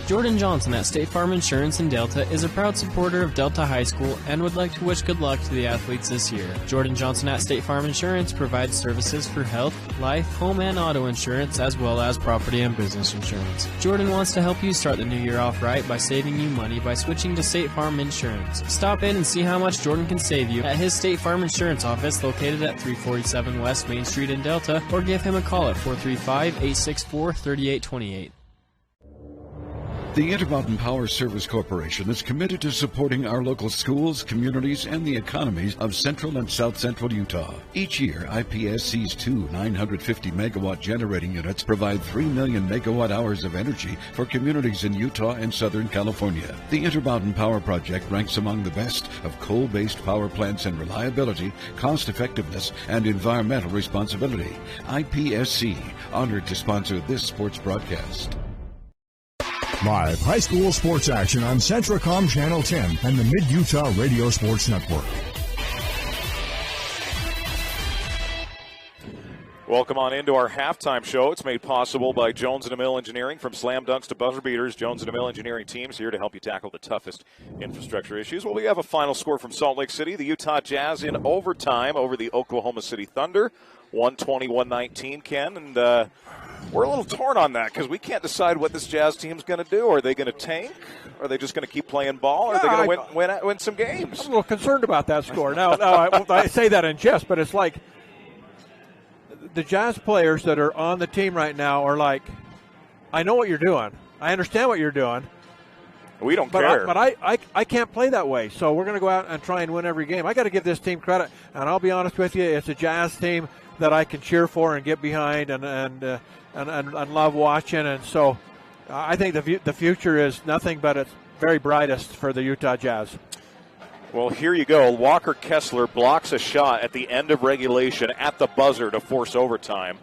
Jordan Johnson at State Farm Insurance in Delta is a proud supporter of Delta High School and would like to wish good luck to the athletes this year. Jordan Johnson at State Farm Insurance provides services for health, life, home, and auto insurance, as well as property and business insurance. Jordan wants to help you start the new year off right by saving you money by switching to State Farm Insurance. Stop in and see how much Jordan can save you at his State Farm Insurance office located at 347 West Main Street in Delta, or give him a call at 435-864-3828. The Intermountain Power Service Corporation is committed to supporting our local schools, communities, and the economies of central and south central Utah. Each year, IPSC's 2 950-megawatt generating units provide 3 million megawatt hours of energy for communities in Utah and Southern California. The Intermountain Power Project ranks among the best of coal-based power plants in reliability, cost-effectiveness, and environmental responsibility. IPSC, honored to sponsor this sports broadcast. Live high school sports action on Centricom Channel 10 and the Mid-Utah Radio Sports Network. Welcome on into our halftime show. It's made possible by Jones & DeMille Engineering. From slam dunks to buzzer beaters, Jones & DeMille Engineering teams here to help you tackle the toughest infrastructure issues. Well, we have a final score from Salt Lake City. The Utah Jazz in overtime over the Oklahoma City Thunder. 120-119, Ken. And we're a little torn on that because we can't decide what this Jazz team's going to do. Are they going to tank? Are they just going to keep playing ball? Or are they going to win some games? I'm a little concerned about that score. Now I say that in jest, but it's like the Jazz players that are on the team right now are like, I know what you're doing. I understand what you're doing. We don't care. But I can't play that way, so we're going to go out and try and win every game. I got to give this team credit, and I'll be honest with you, it's a Jazz team that I can cheer for and get behind and love watching. And so I think the future is nothing but it's very brightest for the Utah Jazz. Well, here you go. Walker Kessler blocks a shot at the end of regulation at the buzzer to force overtime.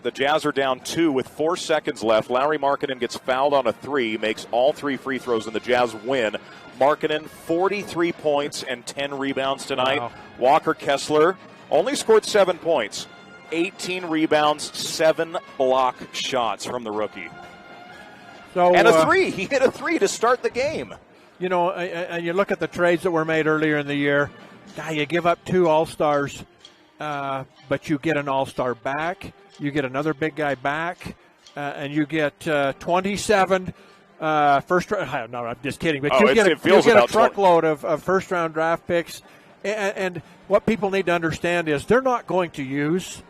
The Jazz are down 2 with 4 seconds left. Lauri Markkanen gets fouled on a 3, makes all 3 free throws, and the Jazz win. Markkanen, 43 points and 10 rebounds tonight. Wow. Walker Kessler only scored 7 points, 18 rebounds, 7 block shots from the rookie. So, and a 3. He hit a 3 to start the game. You know, and you look at the trades that were made earlier in the year. You give up 2 All-Stars, but you get an All-Star back. You get another big guy back, and you get 27 first round. No, I'm just kidding. But you get a truckload of first-round draft picks. And what people need to understand is they're not going to use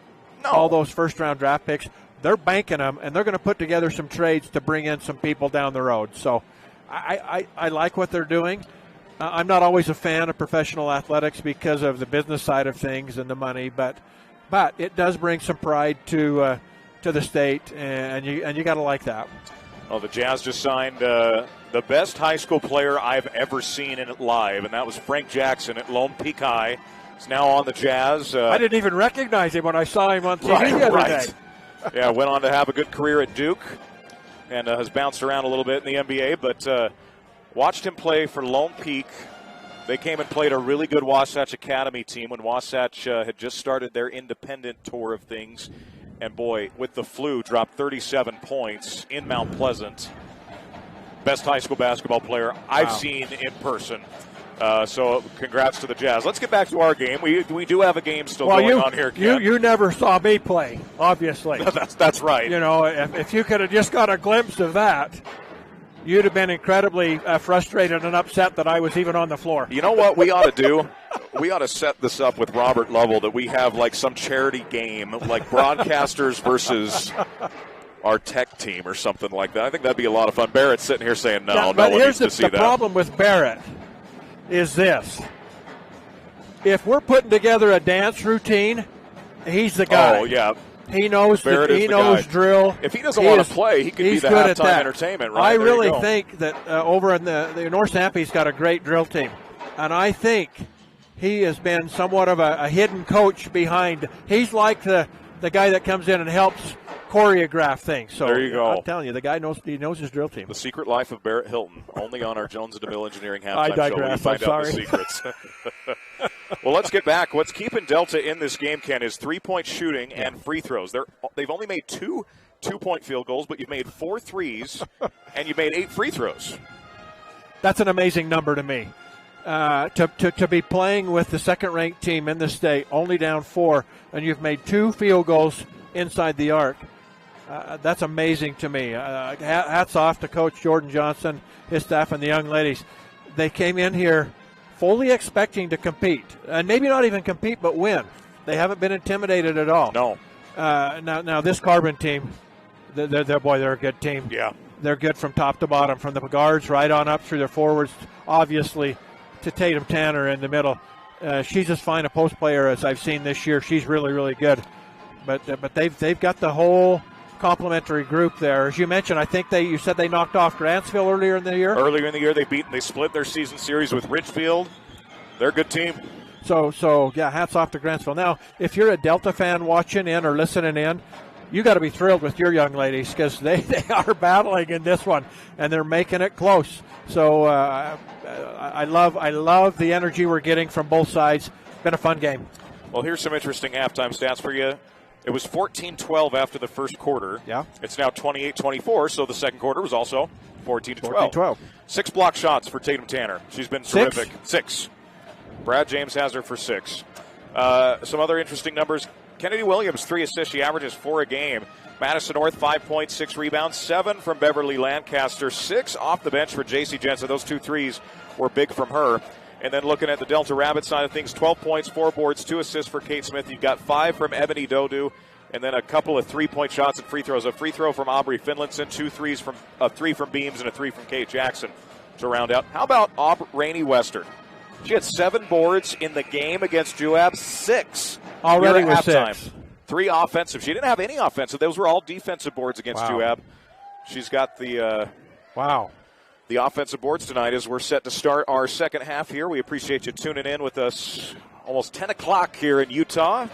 all those first-round draft picks. They're banking them, and they're going to put together some trades to bring in some people down the road. So I like what they're doing. I'm not always a fan of professional athletics because of the business side of things and the money, but it does bring some pride to the state, and you got to like that. Well, the Jazz just signed the best high school player I've ever seen in it live, and that was Frank Jackson at Lone Peak High. He's now on the Jazz. I didn't even recognize him when I saw him on TV the other day. Yeah, went on to have a good career at Duke and has bounced around a little bit in the NBA, but watched him play for Lone Peak. They came and played a really good Wasatch Academy team when Wasatch had just started their independent tour of things. And, boy, with the flu, dropped 37 points in Mount Pleasant. Best high school basketball player I've seen in person. So congrats to the Jazz. Let's get back to our game. We do have a game still going on here, Ken. You never saw me play, obviously. That's right. You know, if you could have just got a glimpse of that, you'd have been incredibly frustrated and upset that I was even on the floor. You know what we ought to do? We ought to set this up with Robert Lovell that we have like some charity game, like broadcasters versus our tech team or something like that. I think that'd be a lot of fun. Barrett's sitting here saying no one needs to see that. The problem with Barrett is this. If we're putting together a dance routine, he's the guy. Oh, yeah. He knows drill. If he doesn't want to play, he could be the halftime entertainment, right? I really think that over in the North Sampy's got a great drill team. And I think he has been somewhat of a hidden coach behind. He's like the guy that comes in and helps choreograph things. So there you go. I'm telling you, the guy knows his drill team. The secret life of Barrett Hilton, only on our Jones and DeMille Engineering halftime I digress. show. We find out the secrets. Well, let's get back. What's keeping Delta in this game, Ken, is 3-point shooting and free throws. They've only made 2 2-point field goals, but you've made 4 threes and you've made 8 free throws. That's an amazing number to me. To be playing with the second-ranked team in the state, only down 4, and you've made 2 field goals inside the arc. That's amazing to me. Hats off to Coach Jordan Johnson, his staff, and the young ladies. They came in here fully expecting to compete, and maybe not even compete, but win. They haven't been intimidated at all. No. Now this Carbon team, they're a good team. Yeah. They're good from top to bottom, from the guards right on up through their forwards, obviously, to Tatum Tanner in the middle. She's as fine a post player as I've seen this year. She's really, really good. But they've got the whole complementary group there. As you mentioned, I think you said they knocked off Grantsville earlier in the year. Earlier in the year, they split their season series with Richfield. They're a good team. So yeah, hats off to Grantsville. Now, if you're a Delta fan watching in or listening in, you got to be thrilled with your young ladies because they are battling in this one and they're making it close. So I love the energy we're getting from both sides. Been a fun game. Well, here's some interesting halftime stats for you. It was 14-12 after the first quarter. Yeah. It's now 28-24, so the second quarter was also 14-12. 6 block shots for Tatum Tanner. She's been terrific. 6. Brad James has her for 6. Some other interesting numbers. Kennedy Williams, 3 assists. She averages 4 a game. Madison North, 5 points, 6 rebounds, 7 from Beverly Lancaster, 6 off the bench for J.C. Jensen. Those 2 threes were big from her. And then looking at the Delta Rabbit side of things, 12 points, 4 boards, 2 assists for Kate Smith. You've got 5 from Ebony Dodu, and then a couple of 3-point shots and free throws. A free throw from Aubrey Finlinson, 3 from Beams, and a 3 from Kate Jackson to round out. How about Rainey Western? She had 7 boards in the game against Juab, 6 already at with halftime. 6. 3 offensive. She didn't have any offensive. Those were all defensive boards against Juab. She's got the the offensive boards tonight as we're set to start our second half here. We appreciate you tuning in with us almost 10 o'clock here in Utah.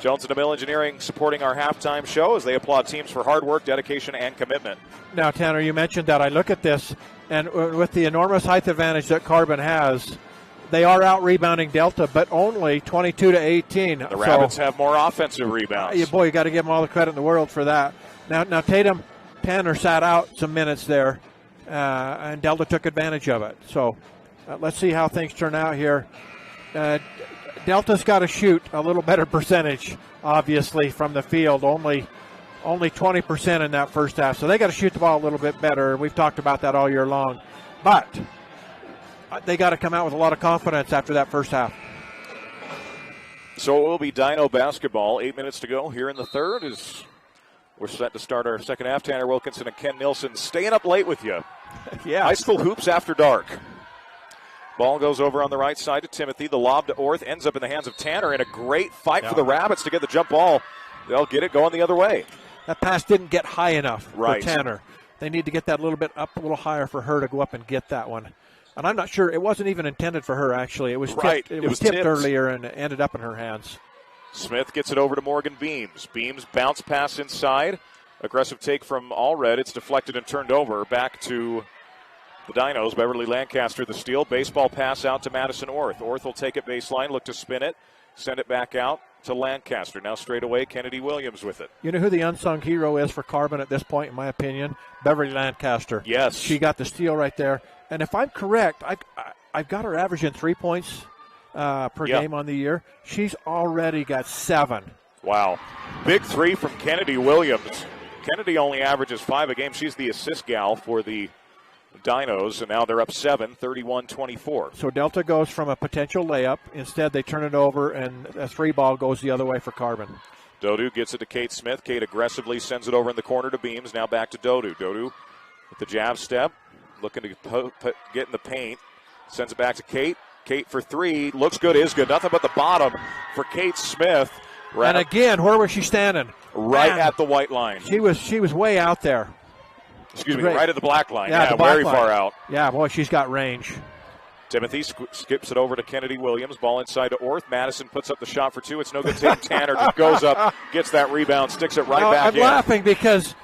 Jones & DeMille Engineering supporting our halftime show as they applaud teams for hard work, dedication, and commitment. Now, Tanner, you mentioned that. I look at this, and with the enormous height advantage that Carbon has, they are out-rebounding Delta, but only 22-18. The Rabbits have more offensive rebounds. You got to give them all the credit in the world for that. Now Tatum Tanner sat out some minutes there, and Delta took advantage of it. So let's see how things turn out here. Delta's got to shoot a little better percentage, obviously, from the field. Only 20% in that first half. So they got to shoot the ball a little bit better. We've talked about that all year long. But they got to come out with a lot of confidence after that first half. So it will be Dino basketball. 8 minutes to go here in the third as we're set to start our second half. Tanner Wilkinson and Ken Nielsen staying up late with you. Yeah. High school hoops after dark. Ball goes over on the right side to Timothy. The lob to Orth ends up in the hands of Tanner in a great fight for the Rabbits to get the jump ball. They'll get it going the other way. That pass didn't get high enough for Right. Tanner. They need to get that a little bit up, a little higher for her to go up and get that one. And I'm not sure. It wasn't even intended for her, actually. It was tipped, it was tipped earlier and it ended up in her hands. Smith gets it over to Morgan Beams. Beams bounce pass inside. Aggressive take from Allred. It's deflected and turned over. Back to the Dinos. Beverly Lancaster the steal. Baseball pass out to Madison Orth. Orth will take it baseline, look to spin it, send it back out to Lancaster. Now straight away, Kennedy Williams with it. You know who the unsung hero is for Carbon at this point, in my opinion? Beverly Lancaster. Yes. She got the steal right there. And if I'm correct, I've got her averaging 3 points per game on the year. She's already got 7. Wow. Big 3 from Kennedy Williams. Kennedy only averages 5 a game. She's the assist gal for the Dinos, and now they're up 7, 31-24. So Delta goes from a potential layup. Instead, they turn it over, and a 3 ball goes the other way for Carbon. Dodu gets it to Kate Smith. Kate aggressively sends it over in the corner to Beams. Now back to Dodu. Dodu with the jab step, looking to get in the paint. Sends it back to Kate. Kate for 3. Looks good, is good. Nothing but the bottom for Kate Smith. And again, where was she standing? Right at the white line. She was way out there. Excuse me, right at the black line. Yeah, very far out. Yeah, boy, she's got range. Timothy skips it over to Kennedy Williams. Ball inside to Orth. Madison puts up the shot for 2. It's no good. Tanner just goes up, gets that rebound, sticks it back I'm in. laughing because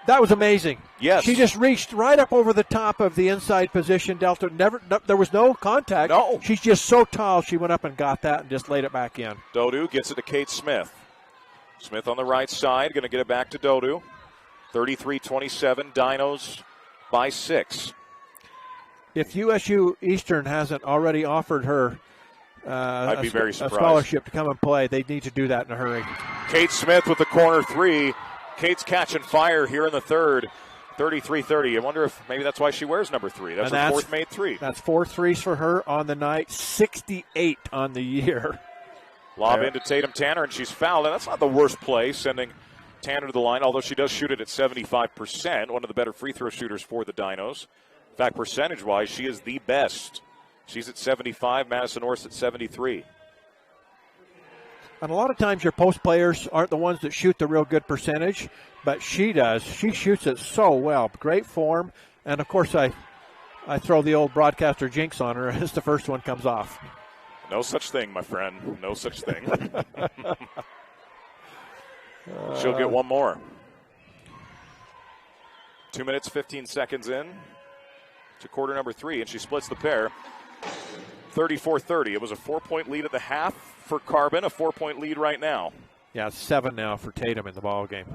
that was amazing. Yes. She just reached right up over the top of the inside position. Delta there was no contact. No. She's just so tall. She went up and got that and just laid it back in. Dodu gets it to Kate Smith. Smith on the right side, going to get it back to Dodu. 33-27, Dinos by 6. If USU Eastern hasn't already offered her I'd be very surprised. a scholarship to come and play, they need to do that in a hurry. Kate Smith with the corner 3. Kate's catching fire here in the third. 33-30. I wonder if maybe that's why she wears number 3. That's her fourth made 3. That's 4 threes for her on the night, 68 on the year. Lob into Tatum Tanner, and she's fouled. And that's not the worst play, sending Tanner to the line, although she does shoot it at 75%, one of the better free throw shooters for the Dinos. In fact, percentage-wise, she is the best. She's at 75, Madison Orth at 73. And a lot of times your post players aren't the ones that shoot the real good percentage, but she does. She shoots it so well. Great form. And, of course, I throw the old broadcaster jinx on her as the first one comes off. No such thing, my friend. No such thing. She'll get one more. 2 minutes, 15 seconds in to quarter number 3, and she splits the pair. 34-30. It was a 4-point lead at the half for Carbon, a 4-point lead right now. Yeah, it's 7 now for Tatum in the ball game.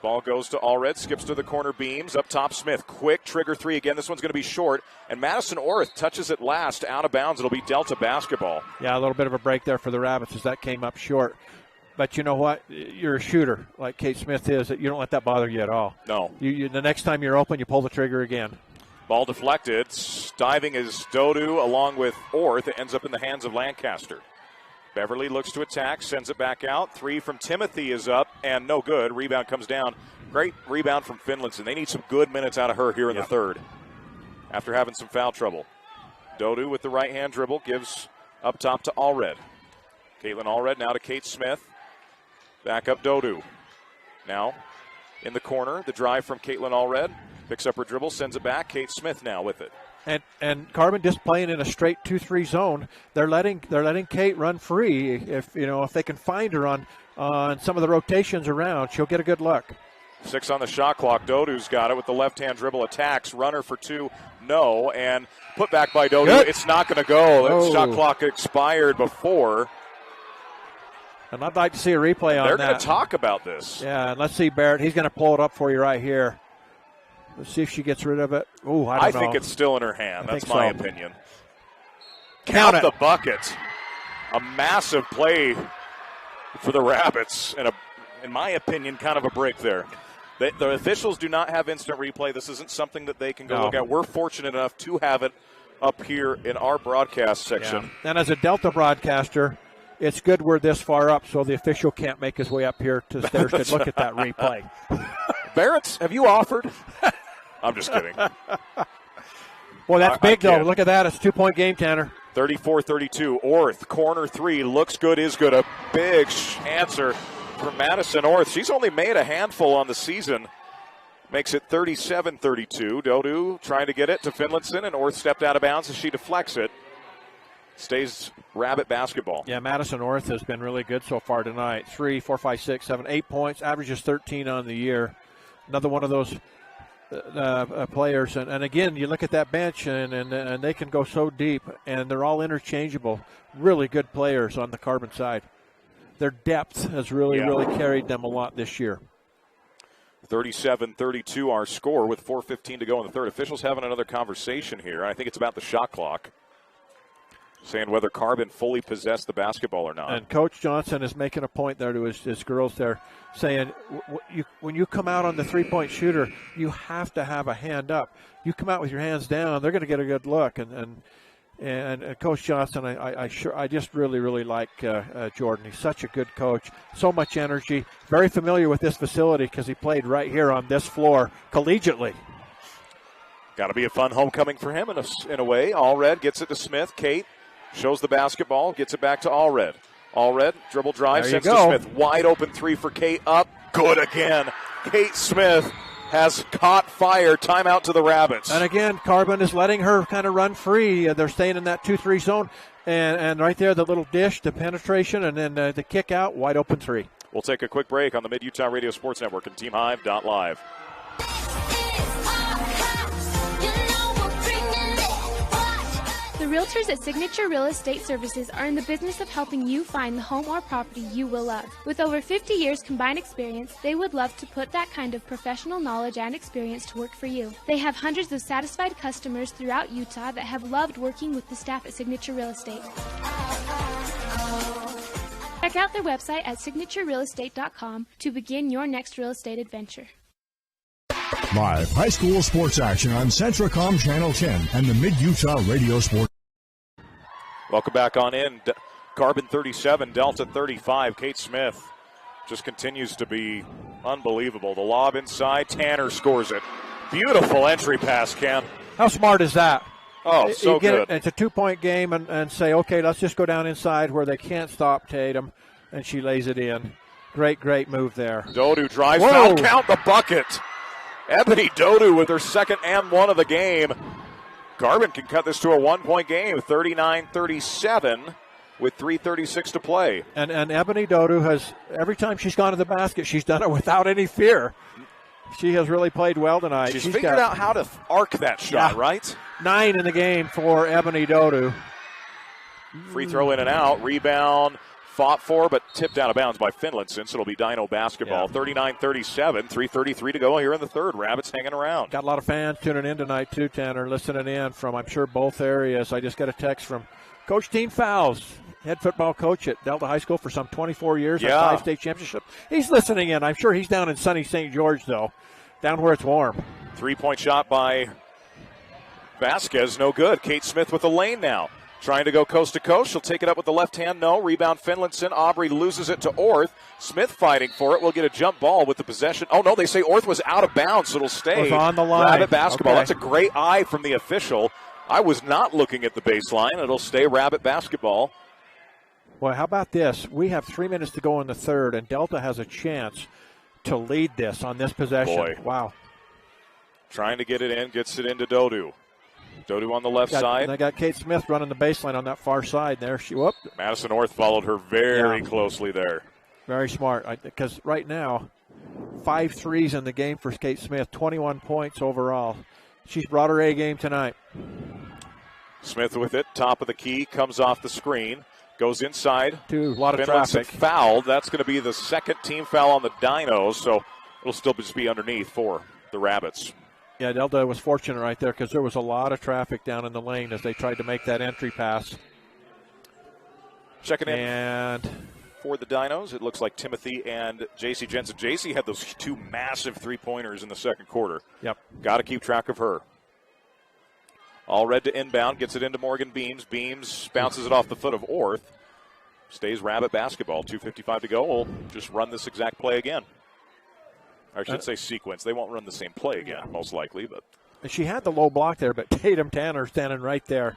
Ball goes to Allred, skips to the corner Beams, up top Smith. Quick trigger 3 again. This one's going to be short, and Madison Orth touches it last, out of bounds. It'll be Delta basketball. Yeah, a little bit of a break there for the Rabbits as that came up short. But you know what? You're a shooter like Kate Smith is. You don't let that bother you at all. No. The next time you're open, you pull the trigger again. Ball deflected. Diving is Dodu along with Orth. It ends up in the hands of Lancaster. Beverly looks to attack, sends it back out. 3 from Timothy is up, and no good. Rebound comes down. Great rebound from Finlayson. They need some good minutes out of her here in the third after having some foul trouble. Dodu with the right-hand dribble gives up top to Allred. Caitlin Allred now to Kate Smith. Back up Dodu. Now in the corner, the drive from Caitlin Allred. Picks up her dribble, sends it back. Kate Smith now with it. And Carbon just playing in a straight 2-3 zone. They're letting Kate run free. If they can find her on some of the rotations around, she'll get a good look. 6 on the shot clock. Dodu's got it with the left-hand dribble. Attacks. Runner for 2. No. And put back by Dodu. Good. It's not going to go. That shot clock expired before. And I'd like to see a replay on that. They're going to talk about this. Yeah, and let's see Barrett. He's going to pull it up for you right here. Let's see if she gets rid of it. Oh, I don't know. I think it's still in her hand. That's my opinion. Count the bucket. A massive play for the Rabbits. And, in my opinion, kind of a break there. The officials do not have instant replay. This isn't something that they can go look at. We're fortunate enough to have it up here in our broadcast section. Yeah. And as a Delta broadcaster, it's good we're this far up so the official can't make his way up here to the stairs to look at that replay. Barrett's, have you offered? I'm just kidding. Well, that's big, though. Look at that. It's a 2-point game, Tanner. 34-32. Orth, corner 3. Looks good, is good. A big answer from Madison Orth. She's only made a handful on the season. Makes it 37-32. Dodu trying to get it to Finlayson, and Orth stepped out of bounds as she deflects it. Stays Rabbit basketball. Yeah, Madison Orth has been really good so far tonight. 3, 4, 5, 6, 7, 8 points. Averages 13 on the year. Another one of those players. And again, you look at that bench, and they can go so deep, and they're all interchangeable. Really good players on the Carbon side. Their depth has really carried them a lot this year. 37-32 our score with 4:15 to go in the third. Officials having another conversation here. I think it's about the shot clock, saying whether Carbon fully possessed the basketball or not. And Coach Johnson is making a point there to his girls there, saying when you come out on the three-point shooter, you have to have a hand up. You come out with your hands down, they're going to get a good look. And Coach Johnson, I just really like Jordan. He's such a good coach, so much energy, very familiar with this facility because he played right here on this floor collegiately. Got to be a fun homecoming for him in a way. Allred gets it to Smith. Kate shows the basketball, gets it back to Allred. Allred, dribble drive, sends to Smith. Wide open 3 for Kate, up, good again. Kate Smith has caught fire. Timeout to the Rabbits. And again, Carbon is letting her kind of run free. They're staying in that 2-3 zone. And right there, the little dish, the penetration, and then the kick out, wide open 3. We'll take a quick break on the Mid-Utah Radio Sports Network and TeamHive.live. The Realtors at Signature Real Estate Services are in the business of helping you find the home or property you will love. With over 50 years combined experience, they would love to put that kind of professional knowledge and experience to work for you. They have hundreds of satisfied customers throughout Utah that have loved working with the staff at Signature Real Estate. Check out their website at signaturerealestate.com to begin your next real estate adventure. Live high school sports action on Centracom Channel 10 and the Mid-Utah Radio Sports. Welcome back on in. Carbon 37, Delta 35. Kate Smith just continues to be unbelievable. The lob inside, Tanner scores it. Beautiful entry pass, Ken. How smart is that? Oh, so good. It's a 2-point game and say, okay, let's just go down inside where they can't stop Tatum, and she lays it in. Great move there. Dodu drives, foul, count the bucket. Ebony Dodu with her second and one of the game. Carbon can cut this to a 1-point game, 39-37 with 3:36 to play. And Ebony Dodu has, every time she's gone to the basket, she's done it without any fear. She has really played well tonight. She's figured out how to arc that shot, right? 9 in the game for Ebony Dodu. Free throw in and out, rebound. Fought for, but tipped out of bounds by Finland, since it'll be Dino basketball. 39-37, 3:33 to go here in the third. Rabbits hanging around. Got a lot of fans tuning in tonight, too, Tanner, listening in from, I'm sure, both areas. I just got a text from Coach Team Fouls. head football coach at Delta High School for some 24 years, Yeah. 5 state championships. He's listening in. I'm sure he's down in sunny St. George, though, down where it's warm. 3-point shot by Vasquez, no good. Kate Smith with the lane now. Trying to go coast to coast. She'll take it up with the left hand. No. Rebound Finlayson. Aubrey loses it to Orth. Smith fighting for it. We'll get a jump ball with the possession. Oh, no, they say Orth was out of bounds, so it'll stay. Was on the line. Rabbit basketball. Okay. That's a great eye from the official. I was not looking at the baseline. It'll stay Rabbit basketball. Well, how about this? We have 3 minutes to go in the third, and Delta has a chance to lead this on this possession. Boy. Wow. Trying to get it in. Gets it into Dodu. Dodu on the left side. They got Kate Smith running the baseline on that far side there. Madison Orth followed her very closely there. Very smart, because right now, 5 threes in the game for Kate Smith, 21 points overall. She's brought her A game tonight. Smith with it, top of the key, comes off the screen, goes inside. A lot of Finlayson traffic. Fouled. That's going to be the second team foul on the Dinos, so it'll still just be underneath for the Rabbits. Yeah, Delta was fortunate right there because there was a lot of traffic down in the lane as they tried to make that entry pass. Checking in. And for the Dinos, it looks like Timothy and J.C. Jensen. J.C. had those 2 massive three-pointers in the second quarter. Yep. Got to keep track of her. All red to inbound, gets it into Morgan Beams. Beams bounces it off the foot of Orth. Stays Rabbit basketball. 2:55 to go. We'll just run this exact play again. I should say sequence. They won't run the same play again, most likely. But she had the low block there, but Tatum Tanner standing right there,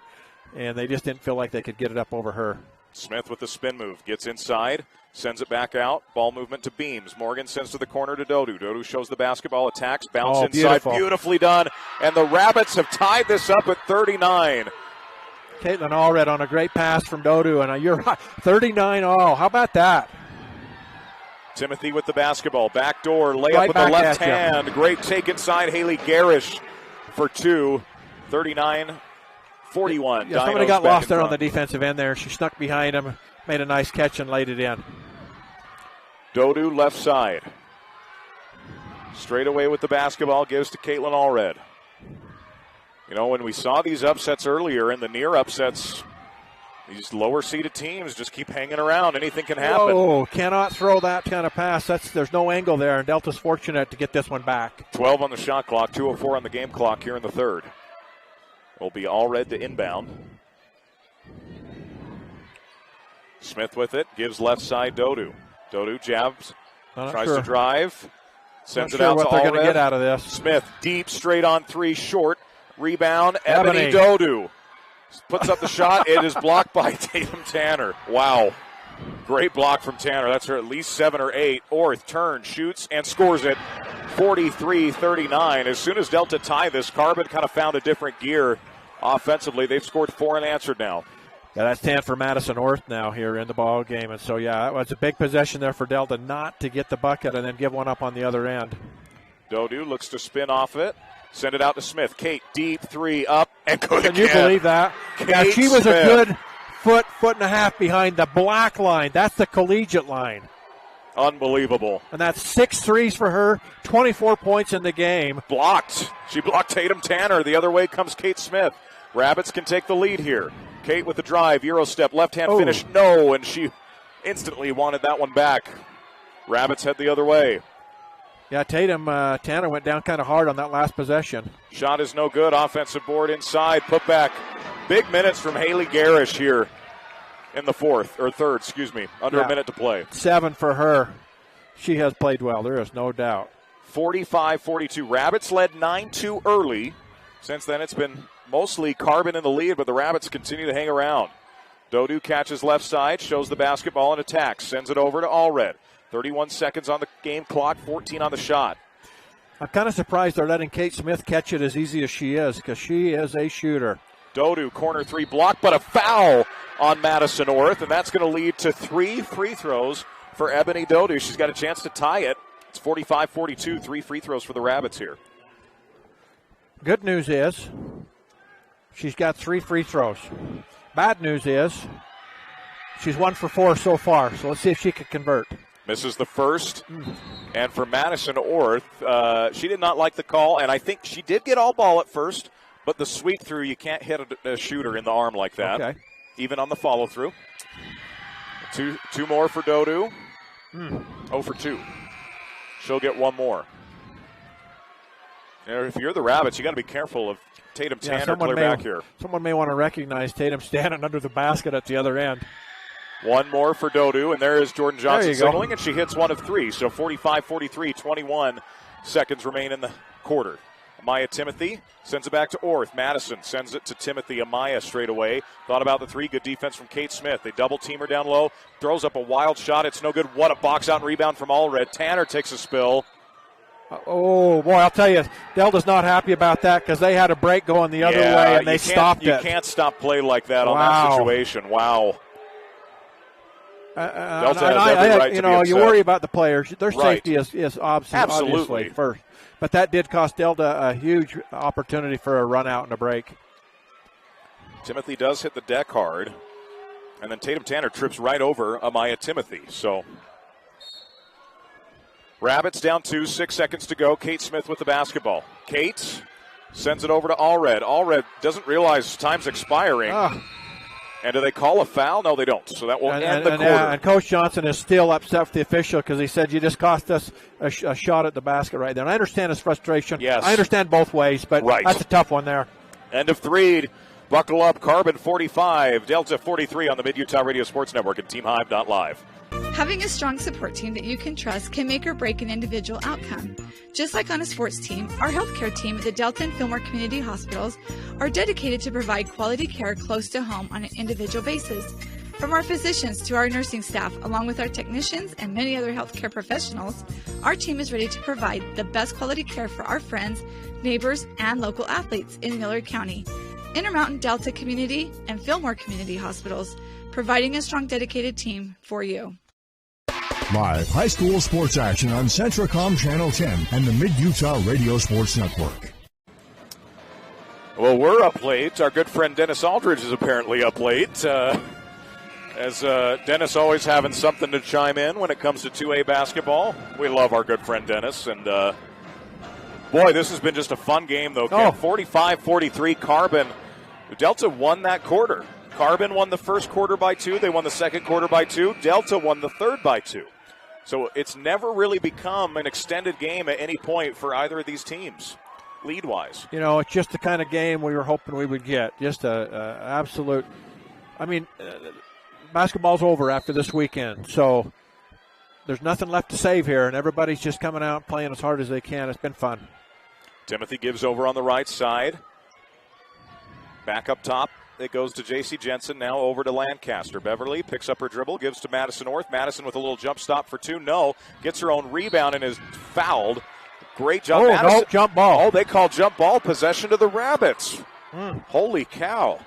and they just didn't feel like they could get it up over her. Smith with the spin move. Gets inside, sends it back out. Ball movement to Beams. Morgan sends to the corner to Dodu. Dodu shows the basketball, attacks, bounce inside. Beautiful. Beautifully done. And the Rabbits have tied this up at 39. Caitlin Allred on a great pass from Dodu, and you're right, 39 all. How about that? Timothy with the basketball. Backdoor layup Right with the back left at ya. hand. Great take inside. Haley Garish for 2. 39-41. Yeah, somebody got lost there on the defensive end there. She snuck behind him, made a nice catch, and laid it in. Dodu left side. Straight away with the basketball. Gives to Caitlin Allred. You know, when we saw these upsets earlier and the near upsets, these lower-seeded teams just keep hanging around. Anything can happen. Oh, cannot throw that kind of pass. There's no angle there, and Delta's fortunate to get this one back. 12 on the shot clock, 2:04 on the game clock here in the third. Will be all red to inbound. Smith with it, gives left side Dodu. Dodu jabs, tries to drive, sends it out what to they're going to Allred. get out of this. Smith deep, straight on 3, short. Rebound, Ebony Dodu. Puts up the shot. It is blocked by Tatum Tanner. Wow. Great block from Tanner. That's her at least 7 or 8. Orth turns, shoots, and scores it. 43-39. As soon as Delta tie this, Carbon kind of found a different gear offensively. They've scored 4 and answered now. Yeah, that's 10 for Madison Orth now here in the ball game. And so, yeah, that was a big possession there for Delta not to get the bucket and then give one up on the other end. Dodu looks to spin off it. Send it out to Smith. Kate, deep 3, up, and good Can again. you believe that? Yeah, she was Smith. a good foot and a half behind the black line. That's the collegiate line. Unbelievable. And that's 6 threes for her, 24 points in the game. Blocked. She blocked Tatum Tanner. The other way comes Kate Smith. Rabbits can take the lead here. Kate with the drive, Euro step, left-hand finish, no, and she instantly wanted that one back. Rabbits head the other way. Yeah, Tatum Tanner went down kind of hard on that last possession. Shot is no good. Offensive board inside. Put back. Big minutes from Haley Garish here in the third, Under a minute to play. 7 for her. She has played well. There is no doubt. 45-42. Rabbits led 9-2 early. Since then, it's been mostly Carbon in the lead, but the Rabbits continue to hang around. Dodu catches left side, shows the basketball and attacks. Sends it over to Allred. 31 seconds on the game clock, 14 on the shot. I'm kind of surprised they're letting Kate Smith catch it as easy as she is because she is a shooter. Dodu, corner 3 block, but a foul on Madison Orth, and that's going to lead to 3 free throws for Ebony Dodu. She's got a chance to tie it. It's 45-42, 3 free throws for the Rabbits here. Good news is she's got 3 free throws. Bad news is she's 1 for 4 so far, so let's see if she can convert. Misses the first. And for Madison Orth, she did not like the call, and I think she did get all ball at first, but the sweep through, you can't hit a shooter in the arm like that. Okay. even on the follow-through. Two more for Dodu. 0 for 2. She'll get one more. If you're the Rabbits, you got to be careful of Tatum Tanner clear back here. Someone may want to recognize Tatum standing under the basket at the other end. One more for Dodu, and there is Jordan Johnson signaling, and she hits 1 of 3. So 45-43, 21 seconds remain in the quarter. Amaya Timothy sends it back to Orth. Madison sends it to Timothy. Amaya straight away. Thought about the 3. Good defense from Kate Smith. They double team her down low. Throws up a wild shot. It's no good. What a box out and rebound from Allred. Tanner takes a spill. Oh, boy, I'll tell you, Delta's not happy about that because they had a break going the other way, and they stopped it. You can't stop play like that on that situation. Wow. Delta has every right to be upset. You worry about the players. Their safety is obviously first. But that did cost Delta a huge opportunity for a run out and a break. Timothy does hit the deck hard. And then Tatum Tanner trips right over Amaya Timothy. So Rabbits down 2, 6 seconds to go. Kate Smith with the basketball. Kate sends it over to Allred. Allred doesn't realize time's expiring. And do they call a foul? No, they don't. So that will end the quarter. And Coach Johnson is still upset with the official because he said, you just cost us a shot at the basket right there. And I understand his frustration. Yes. I understand both ways, but that's a tough one there. End of 3. Buckle up. Carbon 45, Delta 43 on the Mid-Utah Radio Sports Network and TeamHive.live. Having a strong support team that you can trust can make or break an individual outcome. Just like on a sports team, our healthcare team at the Delta and Fillmore Community Hospitals are dedicated to provide quality care close to home on an individual basis. From our physicians to our nursing staff, along with our technicians and many other healthcare professionals, our team is ready to provide the best quality care for our friends, neighbors, and local athletes in Millard County. Intermountain Delta Community and Fillmore Community Hospitals, providing a strong, dedicated team for you. Live high school sports action on Centracom Channel 10 and the Mid-Utah Radio Sports Network. Well, we're up late. Our good friend Dennis Aldridge is apparently up late. As Dennis always having something to chime in when it comes to 2A basketball. We love our good friend Dennis. And, boy, this has been just a fun game, though. 45-43 Carbon. Delta won that quarter. Carbon won the first quarter by 2. They won the second quarter by 2. Delta won the third by 2. So it's never really become an extended game at any point for either of these teams, lead-wise. You know, it's just the kind of game we were hoping we would get. Just a absolute – I mean, basketball's over after this weekend. So there's nothing left to save here, and everybody's just coming out playing as hard as they can. It's been fun. Timothy gives over on the right side. Back up top. It goes to J.C. Jensen, now over to Lancaster. Beverly picks up her dribble, gives to Madison North. Madison with a little jump stop for 2. No. Gets her own rebound and is fouled. Great job. No, jump ball. Oh, they call jump ball possession to the Rabbits. Holy cow.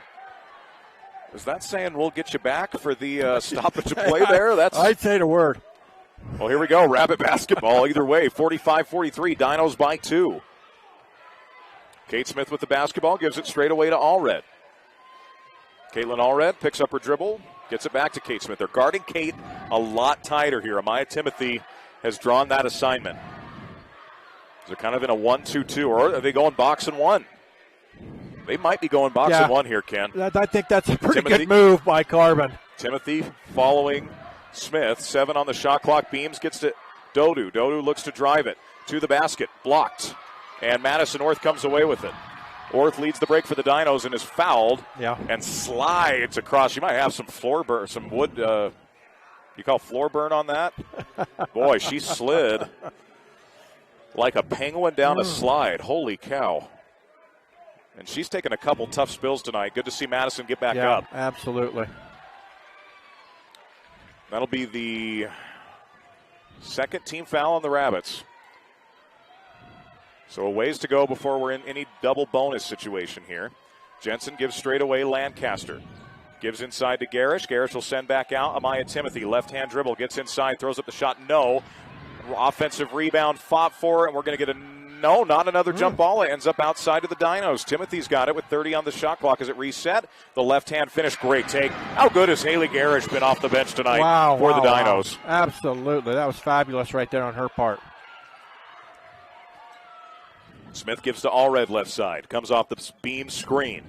Is that saying we'll get you back for the stoppage of play there? I'd say the word. Well, here we go. Rabbit basketball either way. 45-43. Dinos by 2. Kate Smith with the basketball, gives it straight away to Allred. Caitlin Allred picks up her dribble, gets it back to Kate Smith. They're guarding Kate a lot tighter here. Amaya Timothy has drawn that assignment. They're kind of in a 1-2-2, or are they going box and 1? They might be going box and 1 here, Ken. I think that's a pretty good move by Carbon. Timothy following Smith. 7 on the shot clock. Beams gets to Dodu. Dodu looks to drive it to the basket. Blocked. And Madison Orth comes away with it. Orth leads the break for the Dinos and is fouled and slides across. You might have some floor burn, some wood. You call floor burn on that? Boy, she slid like a penguin down a slide. Holy cow. And she's taken a couple tough spills tonight. Good to see Madison get back up. Absolutely. That'll be the second team foul on the Rabbits. So a ways to go before we're in any double bonus situation here. Jensen gives straight away Lancaster. Gives inside to Garish. Garish will send back out. Amaya Timothy, left-hand dribble, gets inside, throws up the shot. No. Offensive rebound, fought for, and we're going to get not another jump ball. It ends up outside of the Dinos. Timothy's got it with 30 on the shot clock as it reset. The left-hand finish, great take. How good has Haley Garish been off the bench tonight for the Dinos? Absolutely. That was fabulous right there on her part. Smith gives to Allred left side. Comes off the beam screen.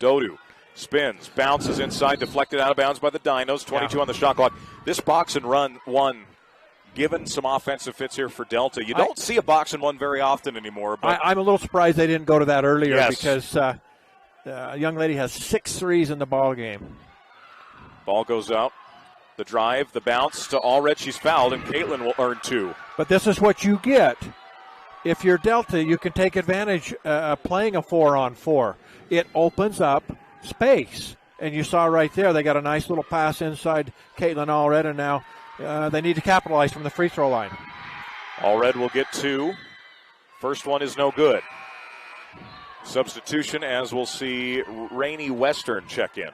Dodu Spins, bounces inside, deflected out of bounds by the Dinos. 22 on the shot clock. This box and run one, given some offensive fits here for Delta. You don't see a box and one very often anymore. But I'm a little surprised they didn't go to that earlier, yes, because a young lady has 6 threes in the ball game. Ball goes out. The drive, the bounce to Allred. She's fouled, and Caitlin will earn 2. But this is what you get. If you're Delta, you can take advantage of playing a 4-on-4. It opens up space. And you saw right there, they got a nice little pass inside Caitlin Allred, and now they need to capitalize from the free throw line. Allred will get 2. First one is no good. Substitution, as we'll see Rainey Western check in.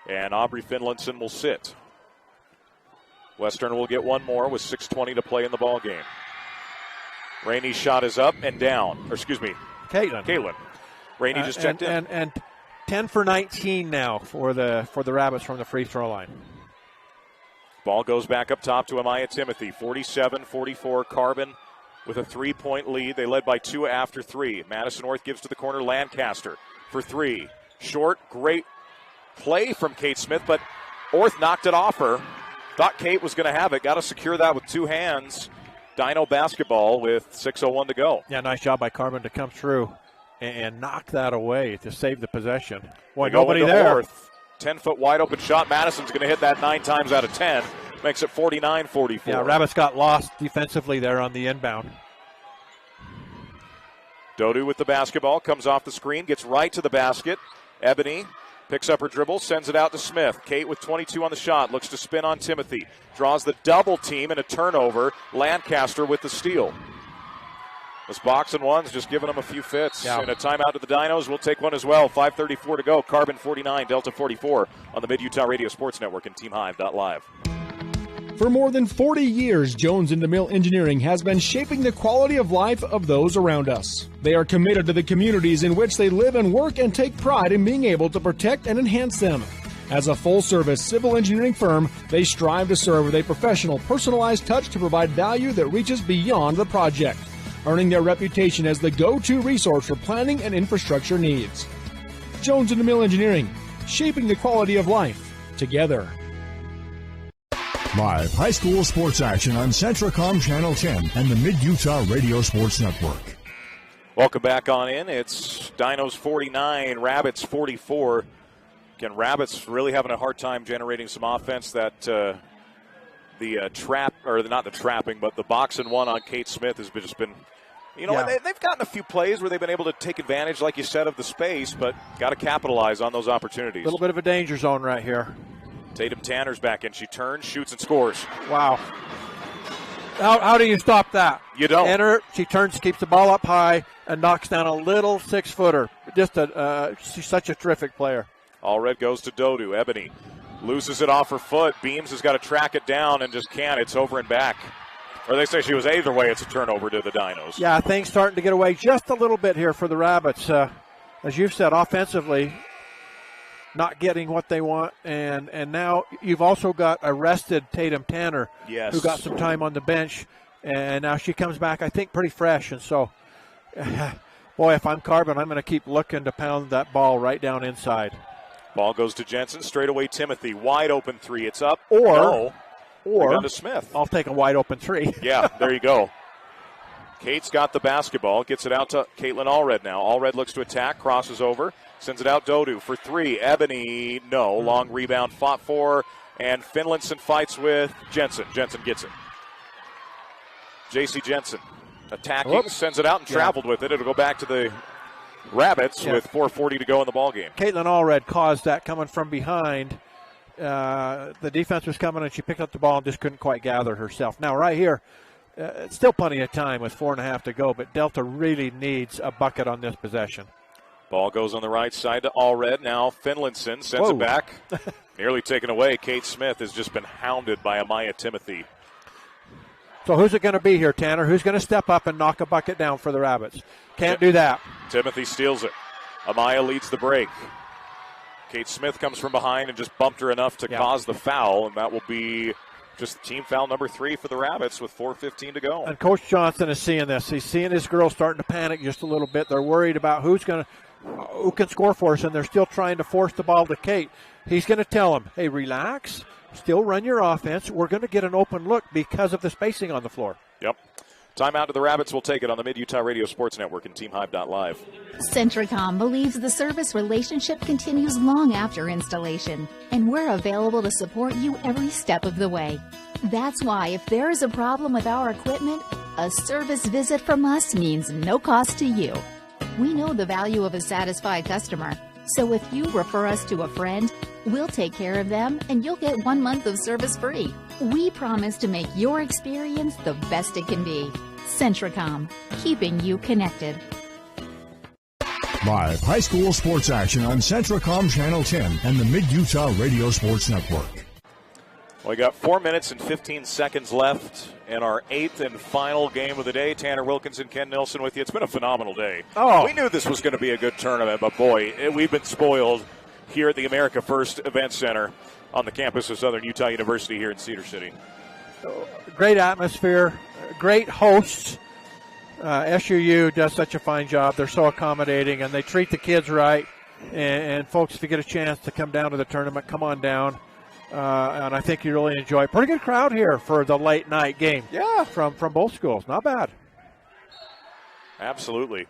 And Aubrey Finlinson will sit. Western will get one more with 6:20 to play in the ball game. Rainey's shot is up and down. Or excuse me, Caitlin. Rainey just checked in. And 10 for 19 now for the Rabbits from the free throw line. Ball goes back up top to Amaya Timothy. 47-44 Carbon with a 3-point lead. They led by 2 after 3. Madison North gives to the corner. Lancaster for 3. Short, great play from Kate Smith, but Orth knocked it off her. Thought Kate was going to have it. Got to secure that with 2 hands. Dino basketball with 6:01 to go. Yeah, nice job by Carbon to come through and knock that away to save the possession. Boy, They go nobody into there. Orth. 10-foot wide open shot. Madison's going to hit that 9 times out of 10. Makes it 49-44. Yeah, Rabbits got lost defensively there on the inbound. Dodu with the basketball. Comes off the screen. Gets right to the basket. Ebony picks up her dribble. Sends it out to Smith. Kate with 22 on the shot. Looks to spin on Timothy. Draws the double team and a turnover. Lancaster with the steal. This box and one's just giving them a few fits. Yeah. And a timeout to the Dinos. We'll take one as well. 5:34 to go. Carbon 49, Delta 44 on the Mid-Utah Radio Sports Network and TeamHive.live. For more than 40 years, Jones and DeMille Engineering has been shaping the quality of life of those around us. They are committed to the communities in which they live and work and take pride in being able to protect and enhance them. As a full-service civil engineering firm, they strive to serve with a professional, personalized touch to provide value that reaches beyond the project, earning their reputation as the go-to resource for planning and infrastructure needs. Jones and DeMille Engineering, shaping the quality of life together. Live high school sports action on Centricom Channel 10 and the Mid-Utah Radio Sports Network. Welcome back on in. It's Dinos 49, Rabbits 44. Again, Rabbits really having a hard time generating some offense. That the trap, or not the trapping, but the box and one on Kate Smith has just been, you know, they've gotten a few plays where they've been able to take advantage, like you said, of the space, but got to capitalize on those opportunities. A little bit of a danger zone right here. Tatum Tanner's back in. She turns, shoots, and scores. Wow. How do you stop that? You don't. Enter. She turns, keeps the ball up high, and knocks down a little 6-footer. Just she's such a terrific player. Allred goes to Dodu. Ebony loses it off her foot. Beams has got to track it down and just can't. It's over and back. Or they say she was either way. It's a turnover to the Dinos. Yeah, things starting to get away just a little bit here for the Rabbits. As you've said, offensively, not getting what they want, and now you've also got a rested Tatum Tanner, yes, who got some time on the bench, and now she comes back, I think, pretty fresh. And so, boy, if I'm Carbon, I'm going to keep looking to pound that ball right down inside. Ball goes to Jensen, straight away Timothy, wide open 3. It's up. Or down to Smith. I'll take a wide open 3. Yeah, there you go. Kate's got the basketball, gets it out to Caitlin Allred now. Allred looks to attack, crosses over, sends it out Dodu for 3. Ebony, no. Long rebound, fought for, and Finlinson fights with Jensen. Jensen gets it. J.C. Jensen attacking, sends it out and traveled with it. It'll go back to the Rabbits with 4:40 to go in the ballgame. Caitlin Allred caused that coming from behind. The defense was coming, and she picked up the ball and just couldn't quite gather herself. Now, right here, it's still plenty of time with 4.5 to go, but Delta really needs a bucket on this possession. Ball goes on the right side to Allred. Now Finlinson sends it back. Nearly taken away. Kate Smith has just been hounded by Amaya Timothy. So who's it going to be here, Tanner? Who's going to step up and knock a bucket down for the Rabbits? Can't do that. Timothy steals it. Amaya leads the break. Kate Smith comes from behind and just bumped her enough to cause the foul, and that will be just team foul number 3 for the Rabbits with 4:15 to go. And Coach Johnson is seeing this. He's seeing his girls starting to panic just a little bit. They're worried about who's going who can score for us, and they're still trying to force the ball to Kate. He's going to tell them, hey, relax, still run your offense. We're going to get an open look because of the spacing on the floor. Yep. Timeout to the Rabbits. We'll take it on the Mid-Utah Radio Sports Network and TeamHive.live. Centricom believes the service relationship continues long after installation, and we're available to support you every step of the way. That's why if there is a problem with our equipment, a service visit from us means no cost to you. We know the value of a satisfied customer, so if you refer us to a friend, we'll take care of them and you'll get 1 month of service free. We promise to make your experience the best it can be. Centricom, keeping you connected. Live high school sports action on Centricom Channel 10 and the Mid-Utah Radio Sports Network. Well, we got 4 minutes and 15 seconds left in our 8th and final game of the day. Tanner Wilkinson, Ken Nilsson with you. It's been a phenomenal day. Oh. We knew this was going to be a good tournament, but boy, we've been spoiled here at the America First Event Center on the campus of Southern Utah University here in Cedar City. Great atmosphere, great hosts. SUU does such a fine job. They're so accommodating, and they treat the kids right. And folks, if you get a chance to come down to the tournament, come on down. And I think you really enjoy it. Pretty good crowd here for the late night game. Yeah. From both schools. Not bad. Absolutely.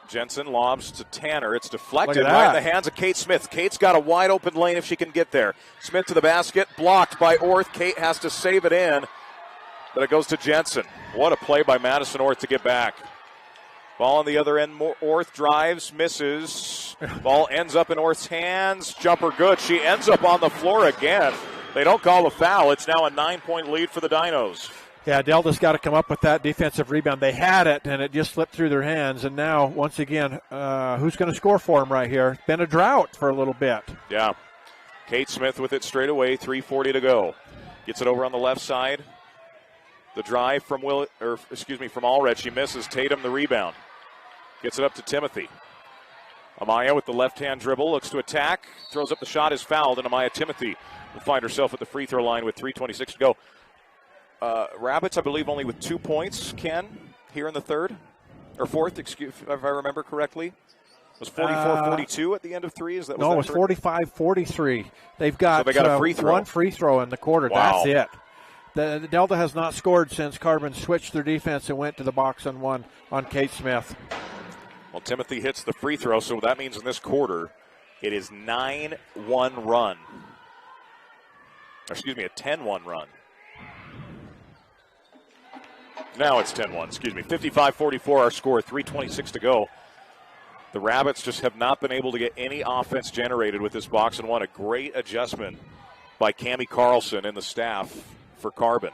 Jensen lobs to Tanner. It's deflected right in the hands of Kate Smith. Kate's got a wide open lane if she can get there. Smith to the basket, blocked by Orth. Kate has to save it in, but it goes to Jensen. What a play by Madison Orth to get back. Ball on the other end. Orth drives, misses. Ball ends up in Orth's hands. Jumper good. She ends up on the floor again. They don't call a foul. It's now a 9-point lead for the Dinos. Yeah, Delta's got to come up with that defensive rebound. They had it, and it just slipped through their hands. And now, once again, who's going to score for them right here? It's been a drought for a little bit. Yeah. Kate Smith with it straight away. 3:40 to go. Gets it over on the left side. The drive from Allred. She misses. Tatum the rebound. Gets it up to Timothy. Amaya with the left-hand dribble. Looks to attack. Throws up the shot. Is fouled. And Amaya Timothy will find herself at the free throw line with 3:26 to go. Rabbits, I believe, only with 2 points, Ken, here in the third. Or fourth, if I remember correctly. It was 44-42 at the end of three? It was 45-43. They've got, a free throw. One free throw in the quarter. Wow. That's it. The Delta has not scored since Carbon switched their defense and went to the box and won on Kate Smith. Well, Timothy hits the free throw, so that means in this quarter it is 9-1 run. A 10-1 run. Now it's 10-1, 55-44 our score, 3:26 to go. The Rabbits just have not been able to get any offense generated with this box and one. A great adjustment by Cammie Carlson and the staff for Carbon.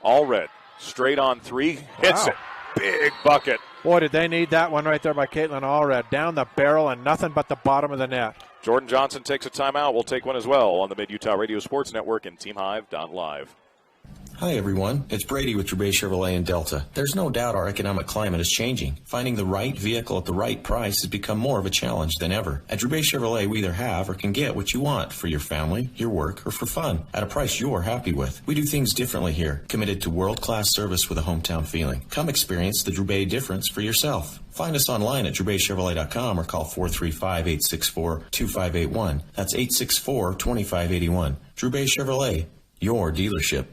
Allred, straight on three, hits it. Big bucket. Boy, did they need that one right there by Caitlin Allred. Down the barrel and nothing but the bottom of the net. Jordan Johnson takes a timeout. We'll take one as well on the Mid-Utah Radio Sports Network and TeamHive.live. Hi, everyone. It's Brady with Droubai Chevrolet in Delta. There's no doubt our economic climate is changing. Finding the right vehicle at the right price has become more of a challenge than ever. At Droubai Chevrolet, we either have or can get what you want for your family, your work, or for fun at a price you're happy with. We do things differently here, committed to world-class service with a hometown feeling. Come experience the Droubai difference for yourself. Find us online at DroubaiChevrolet.com or call 435-864-2581. That's 864-2581. Droubai Chevrolet, your dealership.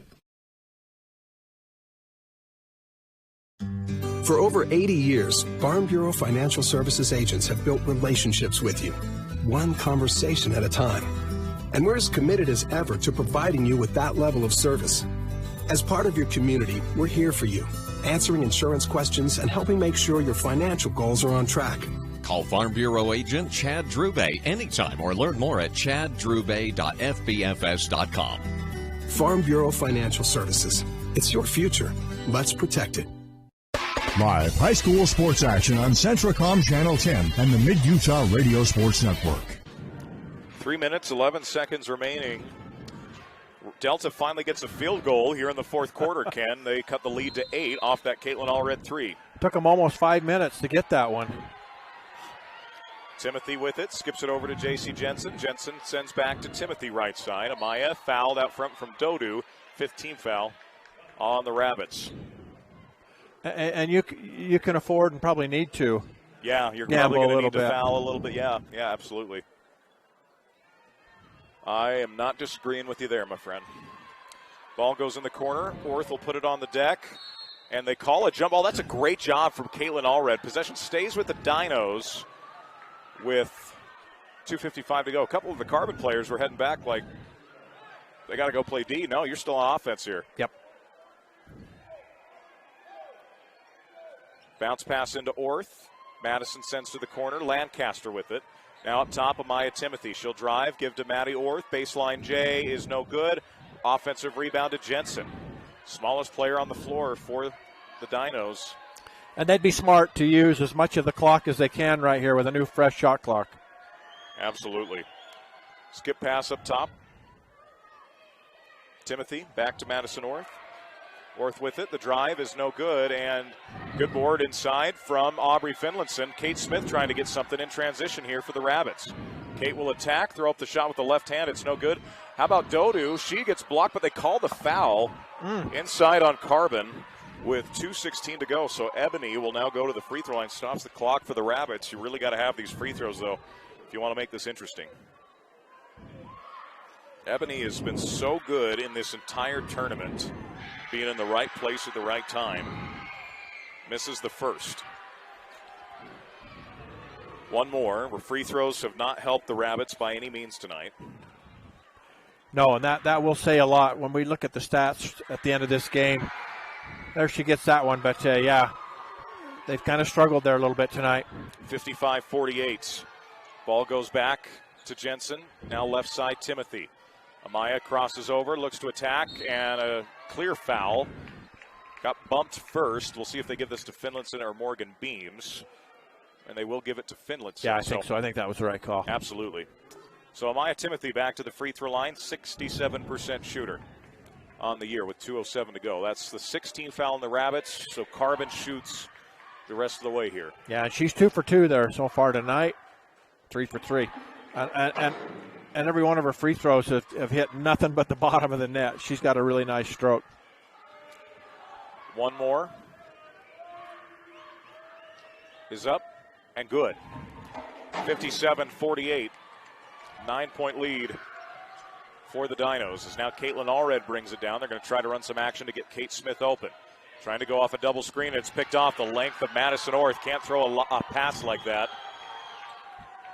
For over 80 years, Farm Bureau Financial Services agents have built relationships with you, one conversation at a time. And we're as committed as ever to providing you with that level of service. As part of your community, we're here for you, answering insurance questions and helping make sure your financial goals are on track. Call Farm Bureau agent Chad Droubai anytime or learn more at chaddroubai.fbfs.com. Farm Bureau Financial Services. It's your future. Let's protect it. Live high school sports action on Centricom Channel 10 and the Mid-Utah Radio Sports Network. 3 minutes, 11 seconds remaining. Delta finally gets a field goal here in the fourth quarter, Ken. They cut the lead to 8 off that Caitlin Allred three. Took them almost 5 minutes to get that one. Timothy with it, skips it over to J.C. Jensen. Jensen sends back to Timothy right side. Amaya fouled out front from Dodu. 15th foul on the Rabbits. And you can afford and probably need to Yeah, you're probably going to need to foul a little bit. Yeah, absolutely. I am not disagreeing with you there, my friend. Ball goes in the corner. Orth will put it on the deck, and they call a jump ball. That's a great job from Caitlin Allred. Possession stays with the Dinos with 2:55 to go. A couple of the Carbon players were heading back like they got to go play D. No, you're still on offense here. Yep. Bounce pass into Orth. Madison sends to the corner. Lancaster with it. Now up top, Amaya Timothy. She'll drive, give to Maddie Orth. Baseline J is no good. Offensive rebound to Jensen. Smallest player on the floor for the Dinos. And they'd be smart to use as much of the clock as they can right here with a new fresh shot clock. Absolutely. Skip pass up top. Timothy back to Madison Orth. Orth with it. The drive is no good, and good board inside from Aubrey Finlinson. Kate Smith trying to get something in transition here for the Rabbits. Kate will attack, throw up the shot with the left hand. It's no good. How about Dodu? She gets blocked, but they call the foul inside on Carbon with 2:16 to go. So Ebony will now go to the free throw line, stops the clock for the Rabbits. You really got to have these free throws, though, if you want to make this interesting. Ebony has been so good in this entire tournament, being in the right place at the right time. Misses the first. One more, where free throws have not helped the Rabbits by any means tonight. No, and that will say a lot when we look at the stats at the end of this game. There she gets that one, but yeah, they've kind of struggled there a little bit tonight. 55-48. Ball goes back to Jensen. Now left side, Timothy. Amaya crosses over, looks to attack, and a clear foul. Got bumped first. We'll see if they give this to Finlinson or Morgan Beams. And they will give it to Finlinson. Yeah, I think so. I think that was the right call. Absolutely. So Amaya Timothy back to the free throw line, 67% shooter on the year with 2:07 to go. That's the 16th foul in the Rabbits, so Carbon shoots the rest of the way here. Yeah, and she's 2 for 2 there so far tonight, 3 for 3. And every one of her free throws have hit nothing but the bottom of the net. She's got a really nice stroke. One more is up and good. 57-48. 9-point lead for the Dinos as now Caitlin Allred brings it down. They're going to try to run some action to get Kate Smith open. Trying to go off a double screen, and it's picked off the length of Madison Orth. Can't throw a pass like that.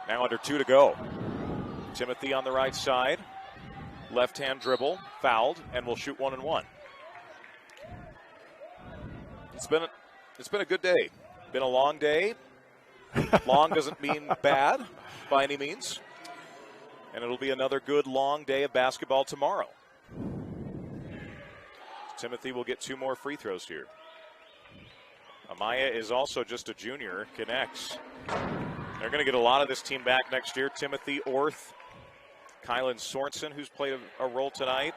Now under 2 to go. Timothy on the right side. Left-hand dribble, fouled, and will shoot 1-1. It's been a good day. Been a long day. Long doesn't mean bad by any means. And it'll be another good long day of basketball tomorrow. Timothy will get 2 more free throws here. Amaya is also just a junior, connects. They're going to get a lot of this team back next year. Timothy, Orth, Kylan Sorensen, who's played a role tonight.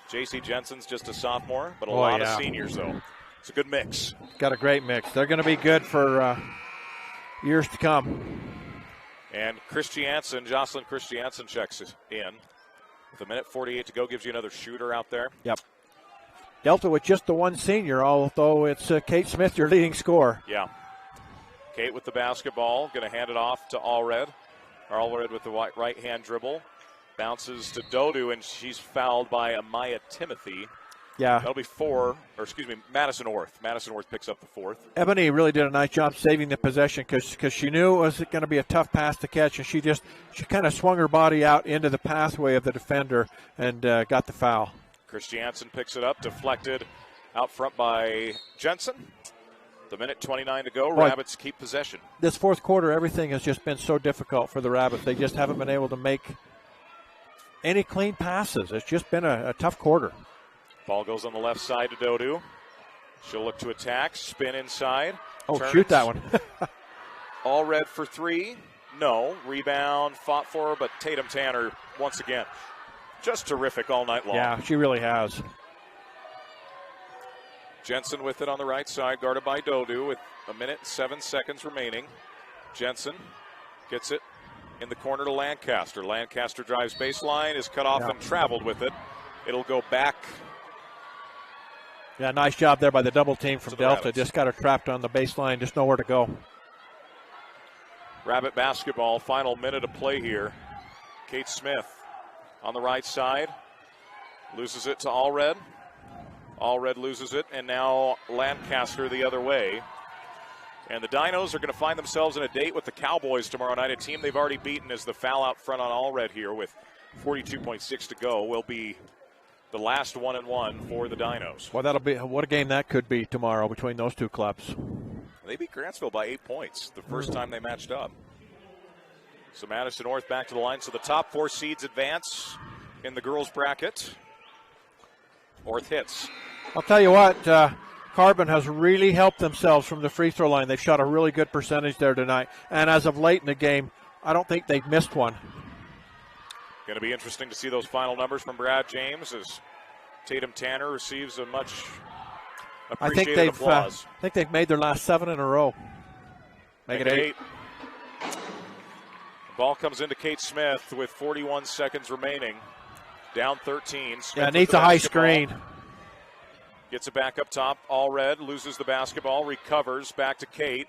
J.C. Jensen's just a sophomore, but a lot of seniors, though. It's a good mix. Got a great mix. They're going to be good for years to come. And Jocelyn Christiansen checks in. With 1:48 to go, gives you another shooter out there. Yep. Delta with just the one senior, although it's Kate Smith, your leading scorer. Yeah. Kate with the basketball, going to hand it off to Allred. Allred with the right-hand dribble. Bounces to Dodu, and she's fouled by Amaya Timothy. Yeah. That'll be Madison Orth. Madison Orth picks up the 4th. Ebony really did a nice job saving the possession because she knew it was going to be a tough pass to catch, and she kind of swung her body out into the pathway of the defender and got the foul. Christiansen picks it up, deflected out front by Jensen. The 1:29 to go. Rabbits keep possession. This fourth quarter, everything has just been so difficult for the Rabbits. They just haven't been able to make any clean passes. It's just been a tough quarter. Ball goes on the left side to Dodu. She'll look to attack, spin inside. Oh, shoot that one. All red for 3. No. Rebound, fought for, but Tatum Tanner once again. Just terrific all night long. Yeah, she really has. Jensen with it on the right side, guarded by Dodu with 1:07 remaining. Jensen gets it in the corner to Lancaster. Lancaster drives baseline, is cut off and traveled with it. It'll go back. Yeah, nice job there by the double team from Delta. Just got her trapped on the baseline, just nowhere to go. Rabbit basketball, final minute of play here. Kate Smith on the right side. Loses it to Allred. Allred loses it, and now Lancaster the other way. And the Dinos are going to find themselves in a date with the Cowboys tomorrow night, a team they've already beaten as the foul out front on Allred here with 42.6 to go will be the last 1-1 for the Dinos. Well, that'll be what a game that could be tomorrow between those two clubs. They beat Grantsville by 8 points the first time they matched up. So Madison North back to the line. So the top 4 seeds advance in the girls' bracket. North hits. I'll tell you what, Carbon has really helped themselves from the free throw line. They've shot a really good percentage there tonight. And as of late in the game, I don't think they've missed one. Going to be interesting to see those final numbers from Brad James as Tatum Tanner receives a much appreciated applause. I think they've made their last 7 in a row. Make it 8. The ball comes into Kate Smith with 41 seconds remaining. Down 13. Smith yeah, needs a high screen. Gets it back up top. Allred loses the basketball, recovers back to Kate.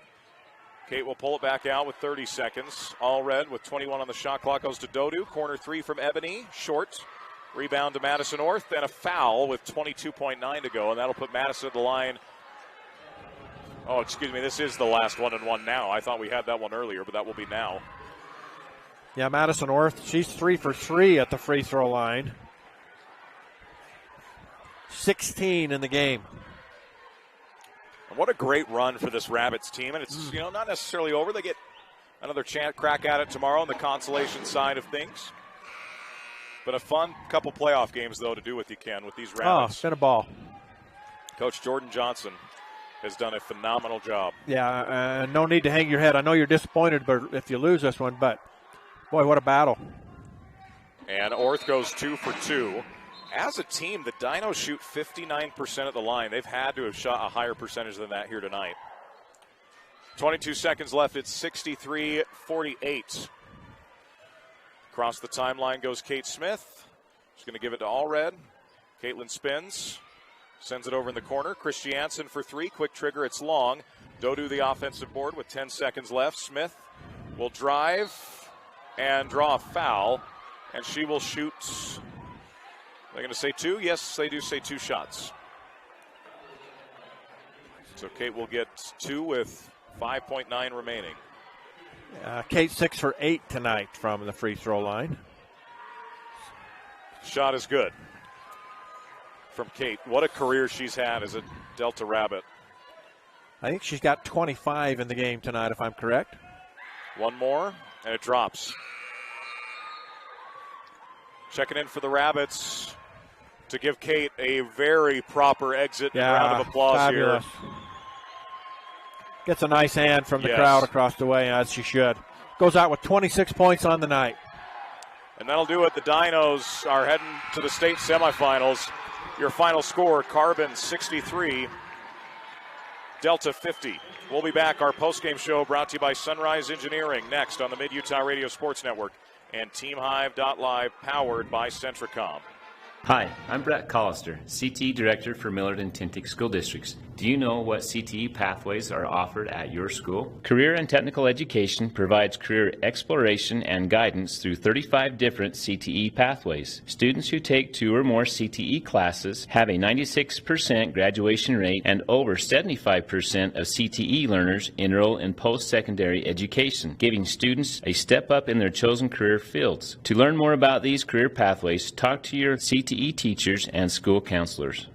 Kate will pull it back out with 30 seconds. Allred with 21 on the shot clock goes to Dodu. Corner 3 from Ebony. Short. Rebound to Madison North. And a foul with 22.9 to go. And that'll put Madison at the line. Oh, excuse me. This is the last 1-1 now. I thought we had that one earlier, but that will be now. Yeah, Madison North, she's 3 for 3 at the free throw line. 16 in the game. And what a great run for this Rabbits team. And it's, not necessarily over. They get another crack at it tomorrow on the consolation side of things. But a fun couple playoff games, though, to do with you, Ken, with these Rabbits. Oh, it's been a ball. Coach Jordan Johnson has done a phenomenal job. Yeah, no need to hang your head. I know you're disappointed if you lose this one, but, boy, what a battle. And Orth goes 2 for 2. As a team, the Dinos shoot 59% at the line. They've had to have shot a higher percentage than that here tonight. 22 seconds left. It's 63-48. Across the timeline goes Kate Smith. She's going to give it to Allred. Caitlin spins. Sends it over in the corner. Christiansen for 3. Quick trigger. It's long. Dodu the offensive board with 10 seconds left. Smith will drive and draw a foul. And she will shoot... They're going to say 2? Yes, they do say 2 shots. So Kate will get 2 with 5.9 remaining. Kate 6 for 8 tonight from the free throw line. Shot is good from Kate. What a career she's had as a Delta Rabbit. I think she's got 25 in the game tonight, if I'm correct. One more, and it drops. Checking in for the Rabbits to give Kate a very proper exit round of applause fabulous. Here. Gets a nice hand from the crowd across the way, as she should. Goes out with 26 points on the night. And that'll do it. The Dinos are heading to the state semifinals. Your final score, Carbon 63, Delta 50. We'll be back. Our postgame show brought to you by Sunrise Engineering next on the Mid-Utah Radio Sports Network and TeamHive.live, powered by Centricom. Hi, I'm Brett Collister, CTE Director for Millard and Tintic School Districts. Do you know what CTE pathways are offered at your school? Career and Technical Education provides career exploration and guidance through 35 different CTE pathways. Students who take 2 or more CTE classes have a 96% graduation rate, and over 75% of CTE learners enroll in post-secondary education, giving students a step up in their chosen career fields. To learn more about these career pathways, talk to your CTE teachers and school counselors.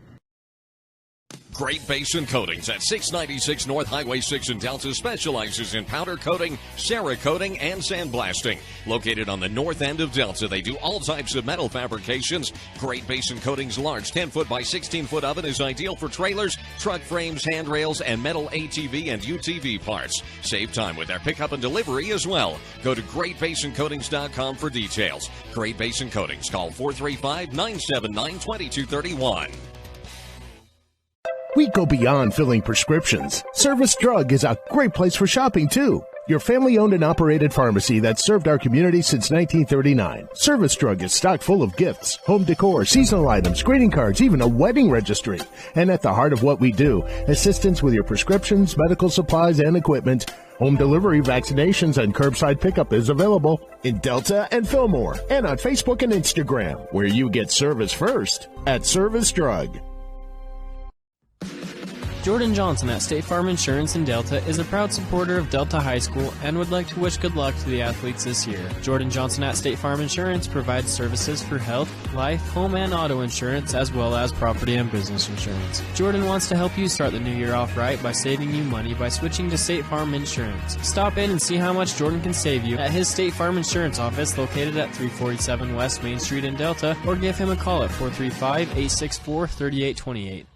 Great Basin Coatings at 696 North Highway 6 in Delta specializes in powder coating, Cerakoting, and sandblasting. Located on the north end of Delta, they do all types of metal fabrications. Great Basin Coatings' large 10-foot by 16-foot oven is ideal for trailers, truck frames, handrails, and metal ATV and UTV parts. Save time with their pickup and delivery as well. Go to GreatBasinCoatings.com for details. Great Basin Coatings. Call 435-979-2231. We go beyond filling prescriptions. Service Drug is a great place for shopping, too. your family-owned and operated pharmacy that served our community since 1939. Service Drug is stocked full of gifts, home decor, seasonal items, greeting cards, even a wedding registry. And at the heart of what we do, assistance with your prescriptions, medical supplies, and equipment. Home delivery, vaccinations, and curbside pickup is available in Delta and Fillmore, and on Facebook and Instagram, where you get service first at Service Drug. Jordan Johnson at State Farm Insurance in Delta is a proud supporter of Delta High School and would like to wish good luck to the athletes this year. Jordan Johnson at State Farm Insurance provides services for health, life, home, and auto insurance, as well as property and business insurance. Jordan wants to help you start the new year off right by saving you money by switching to State Farm Insurance. Stop in and see how much Jordan can save you at his State Farm Insurance office located at 347 West Main Street in Delta, or give him a call at 435-864-3828.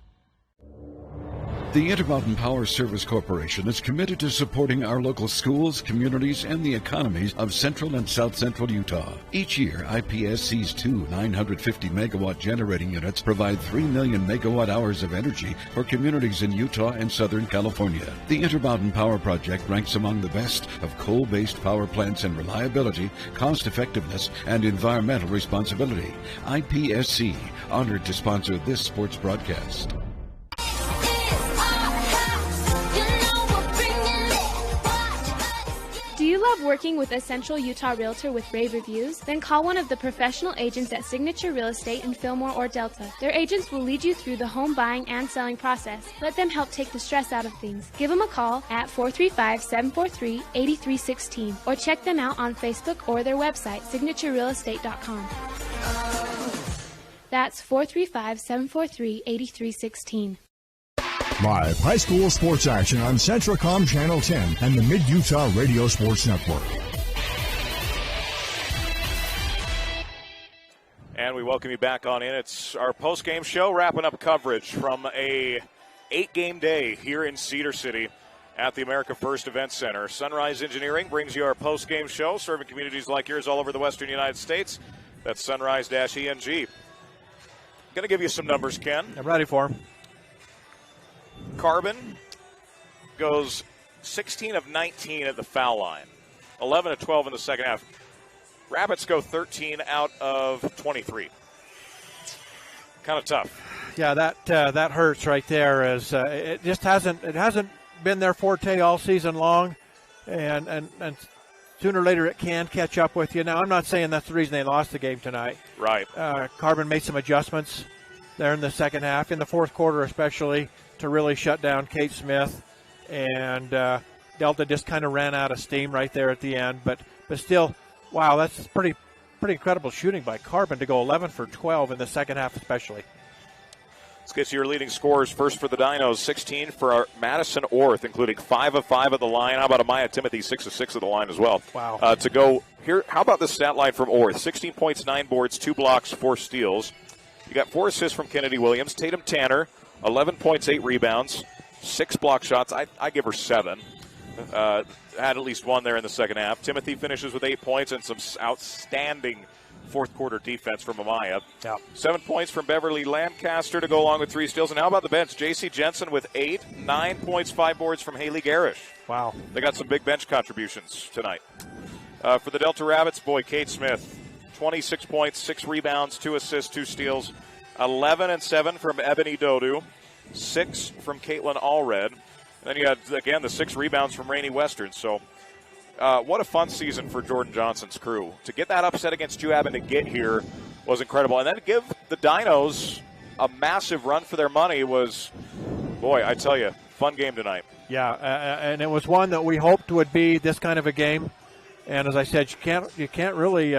The Intermountain Power Service Corporation is committed to supporting our local schools, communities, and the economies of central and south central Utah. Each year, IPSC's two 950-megawatt generating units provide 3 million megawatt hours of energy for communities in Utah and Southern California. The Intermountain Power Project ranks among the best of coal-based power plants in reliability, cost-effectiveness, and environmental responsibility. IPSC, honored to sponsor this sports broadcast. Do you love working with a Central Utah realtor with rave reviews? Then call one of the professional agents at Signature Real Estate in Fillmore or Delta. Their agents will lead you through the home buying and selling process. Let them help take the stress out of things. Give them a call at 435-743-8316 or check them out on Facebook or their website, signaturerealestate.com. That's 435-743-8316. Live high school sports action on Centracom Channel 10 and the Mid-Utah Radio Sports Network. And we welcome you back on in. It's our post-game show, wrapping up coverage from a 8-game day here in Cedar City at the America First Event Center. Sunrise Engineering brings you our post-game show, serving communities like yours all over the western United States. That's sunrise-eng. Going to give you some numbers, Ken. I'm ready for them. Carbon goes 16 of 19 at the foul line, 11 of 12 in the second half. Rabbits go 13 out of 23. Kind of tough. Yeah, that hurts right there. As it just hasn't been their forte all season long, and sooner or later it can catch up with you. Now, I'm not saying that's the reason they lost the game tonight. Right. Carbon made some adjustments there in the second half, in the fourth quarter especially, to really shut down Kate Smith, and Delta just kind of ran out of steam right there at the end. But still, wow, that's pretty incredible shooting by Carbon to go 11 for 12 in the second half especially. Let's get to your leading scorers. First for the Dinos, 16 for our Madison Orth, including 5 of 5 at the line. How about Amaya Timothy, 6 of 6 at the line as well? Wow. To go here, how about the stat line from Orth? 16 points, 9 boards, 2 blocks, 4 steals. You got 4 assists from Kennedy Williams. Tatum Tanner, 11 points, 8 rebounds, 6 block shots. I give her 7. Had at least 1 there in the second half. Timothy finishes with 8 points and some outstanding fourth quarter defense from Amaya. Yeah. 7 points from Beverly Lancaster to go along with 3 steals. And how about the bench? J.C. Jensen with 8, 9 points, 5 boards from Haley Garish. Wow. They got some big bench contributions tonight. For the Delta Rabbits, boy, Kate Smith, 26 points, 6 rebounds, 2 assists, 2 steals. 11 and 7 from Ebony Dodu, 6 from Caitlin Allred. And then you had, again, the 6 rebounds from Rainey Western. So what a fun season for Jordan Johnson's crew. To get that upset against UAB and to get here was incredible. And then to give the Dinos a massive run for their money was, boy, I tell you, fun game tonight. Yeah, and it was one that we hoped would be this kind of a game. And as I said, you can't really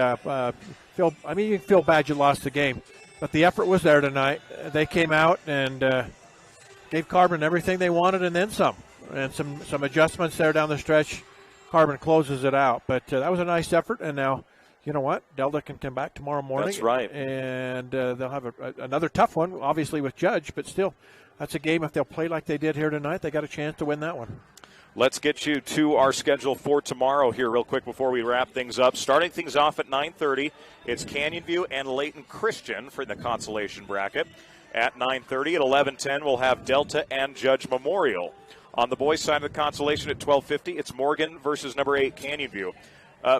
feel. I mean, you can feel bad you lost the game. But the effort was there tonight. They came out and gave Carbon everything they wanted and then some. And some adjustments there down the stretch. Carbon closes it out. But that was a nice effort. And now, you know what? Delta can come back tomorrow morning. That's right. And they'll have another tough one, obviously, with Judge. But still, that's a game. If they'll play like they did here tonight, they got a chance to win that one. Let's get you to our schedule for tomorrow here real quick before we wrap things up. Starting things off at 9:30, it's Canyon View and Layton Christian for the consolation bracket. At 9:30, at 11:10, we'll have Delta and Judge Memorial. On the boys' side of the consolation at 12:50, it's Morgan versus number 8 Canyon View.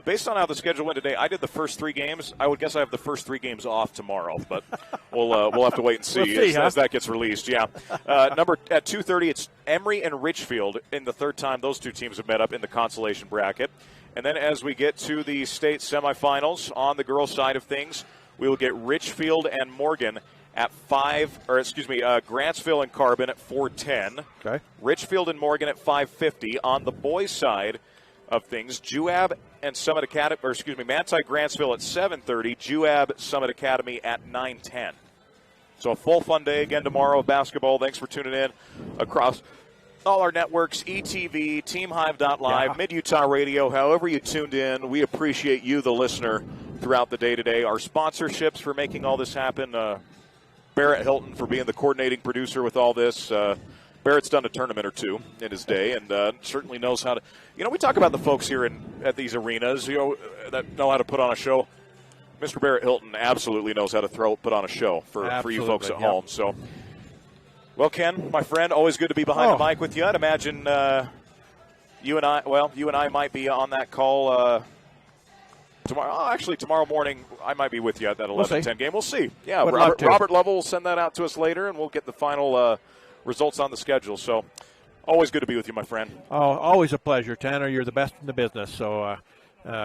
Based on how the schedule went today, I did the first 3 games. I would guess I have the first 3 games off tomorrow, but we'll have to wait and see, as that gets released. Yeah. At 2:30, it's Emory and Richfield in the third time those 2 teams have met up in the consolation bracket. And then as we get to the state semifinals on the girls' side of things, we will get Richfield and Morgan at Grantsville and Carbon at 4:10. Okay. Richfield and Morgan at 5:50. On the boys' side of things, Juab and Summit Academy, Manti Grantsville at 7:30. Juab Summit Academy at 9:10. So a full fun day again tomorrow of basketball. Thanks for tuning in across all our networks, ETV, TeamHive.live, Mid-Utah Radio, however you tuned in. We appreciate you, the listener, throughout the day today. Our sponsorships for making all this happen, Barrett Hilton for being the coordinating producer with all this. Barrett's done a tournament or 2 in his day and certainly knows how to. We talk about the folks here at these arenas, that know how to put on a show. Mr. Barrett Hilton absolutely knows how to put on a show for you folks at home. So, well, Ken, my friend, always good to be behind the mic with you. I'd imagine you and I might be on that call tomorrow. Actually, tomorrow morning I might be with you at that 11-10 game. We'll see. Yeah, Robert Lovell will send that out to us later, and we'll get the final results on the schedule. So, always good to be with you, my friend. Oh, always a pleasure, Tanner. You're the best in the business. So,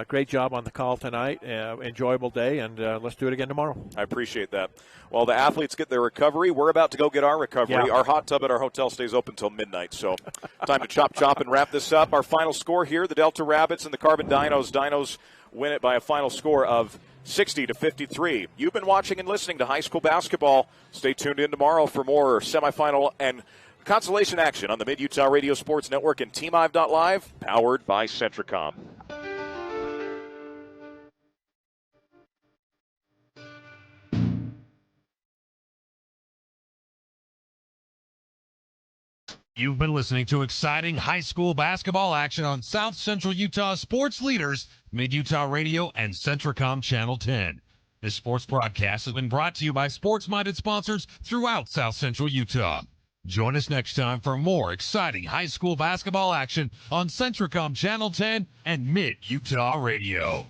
great job on the call tonight. Enjoyable day, and let's do it again tomorrow. I appreciate that. While the athletes get their recovery, we're about to go get our recovery. Yeah. Our hot tub at our hotel stays open until midnight, so time to chop and wrap this up. Our final score here, the Delta Rabbits and the Carbon Dinos. Dinos win it by a final score of 60-53. You've been watching and listening to high school basketball. Stay tuned in tomorrow for more semifinal and consolation action on the Mid-Utah Radio Sports Network and TeamHive.live, powered by Centricom. You've been listening to exciting high school basketball action on South Central Utah sports leaders, Mid-Utah Radio and Centricom Channel 10. This sports broadcast has been brought to you by sports-minded sponsors throughout South Central Utah. Join us next time for more exciting high school basketball action on Centricom Channel 10 and Mid-Utah Radio.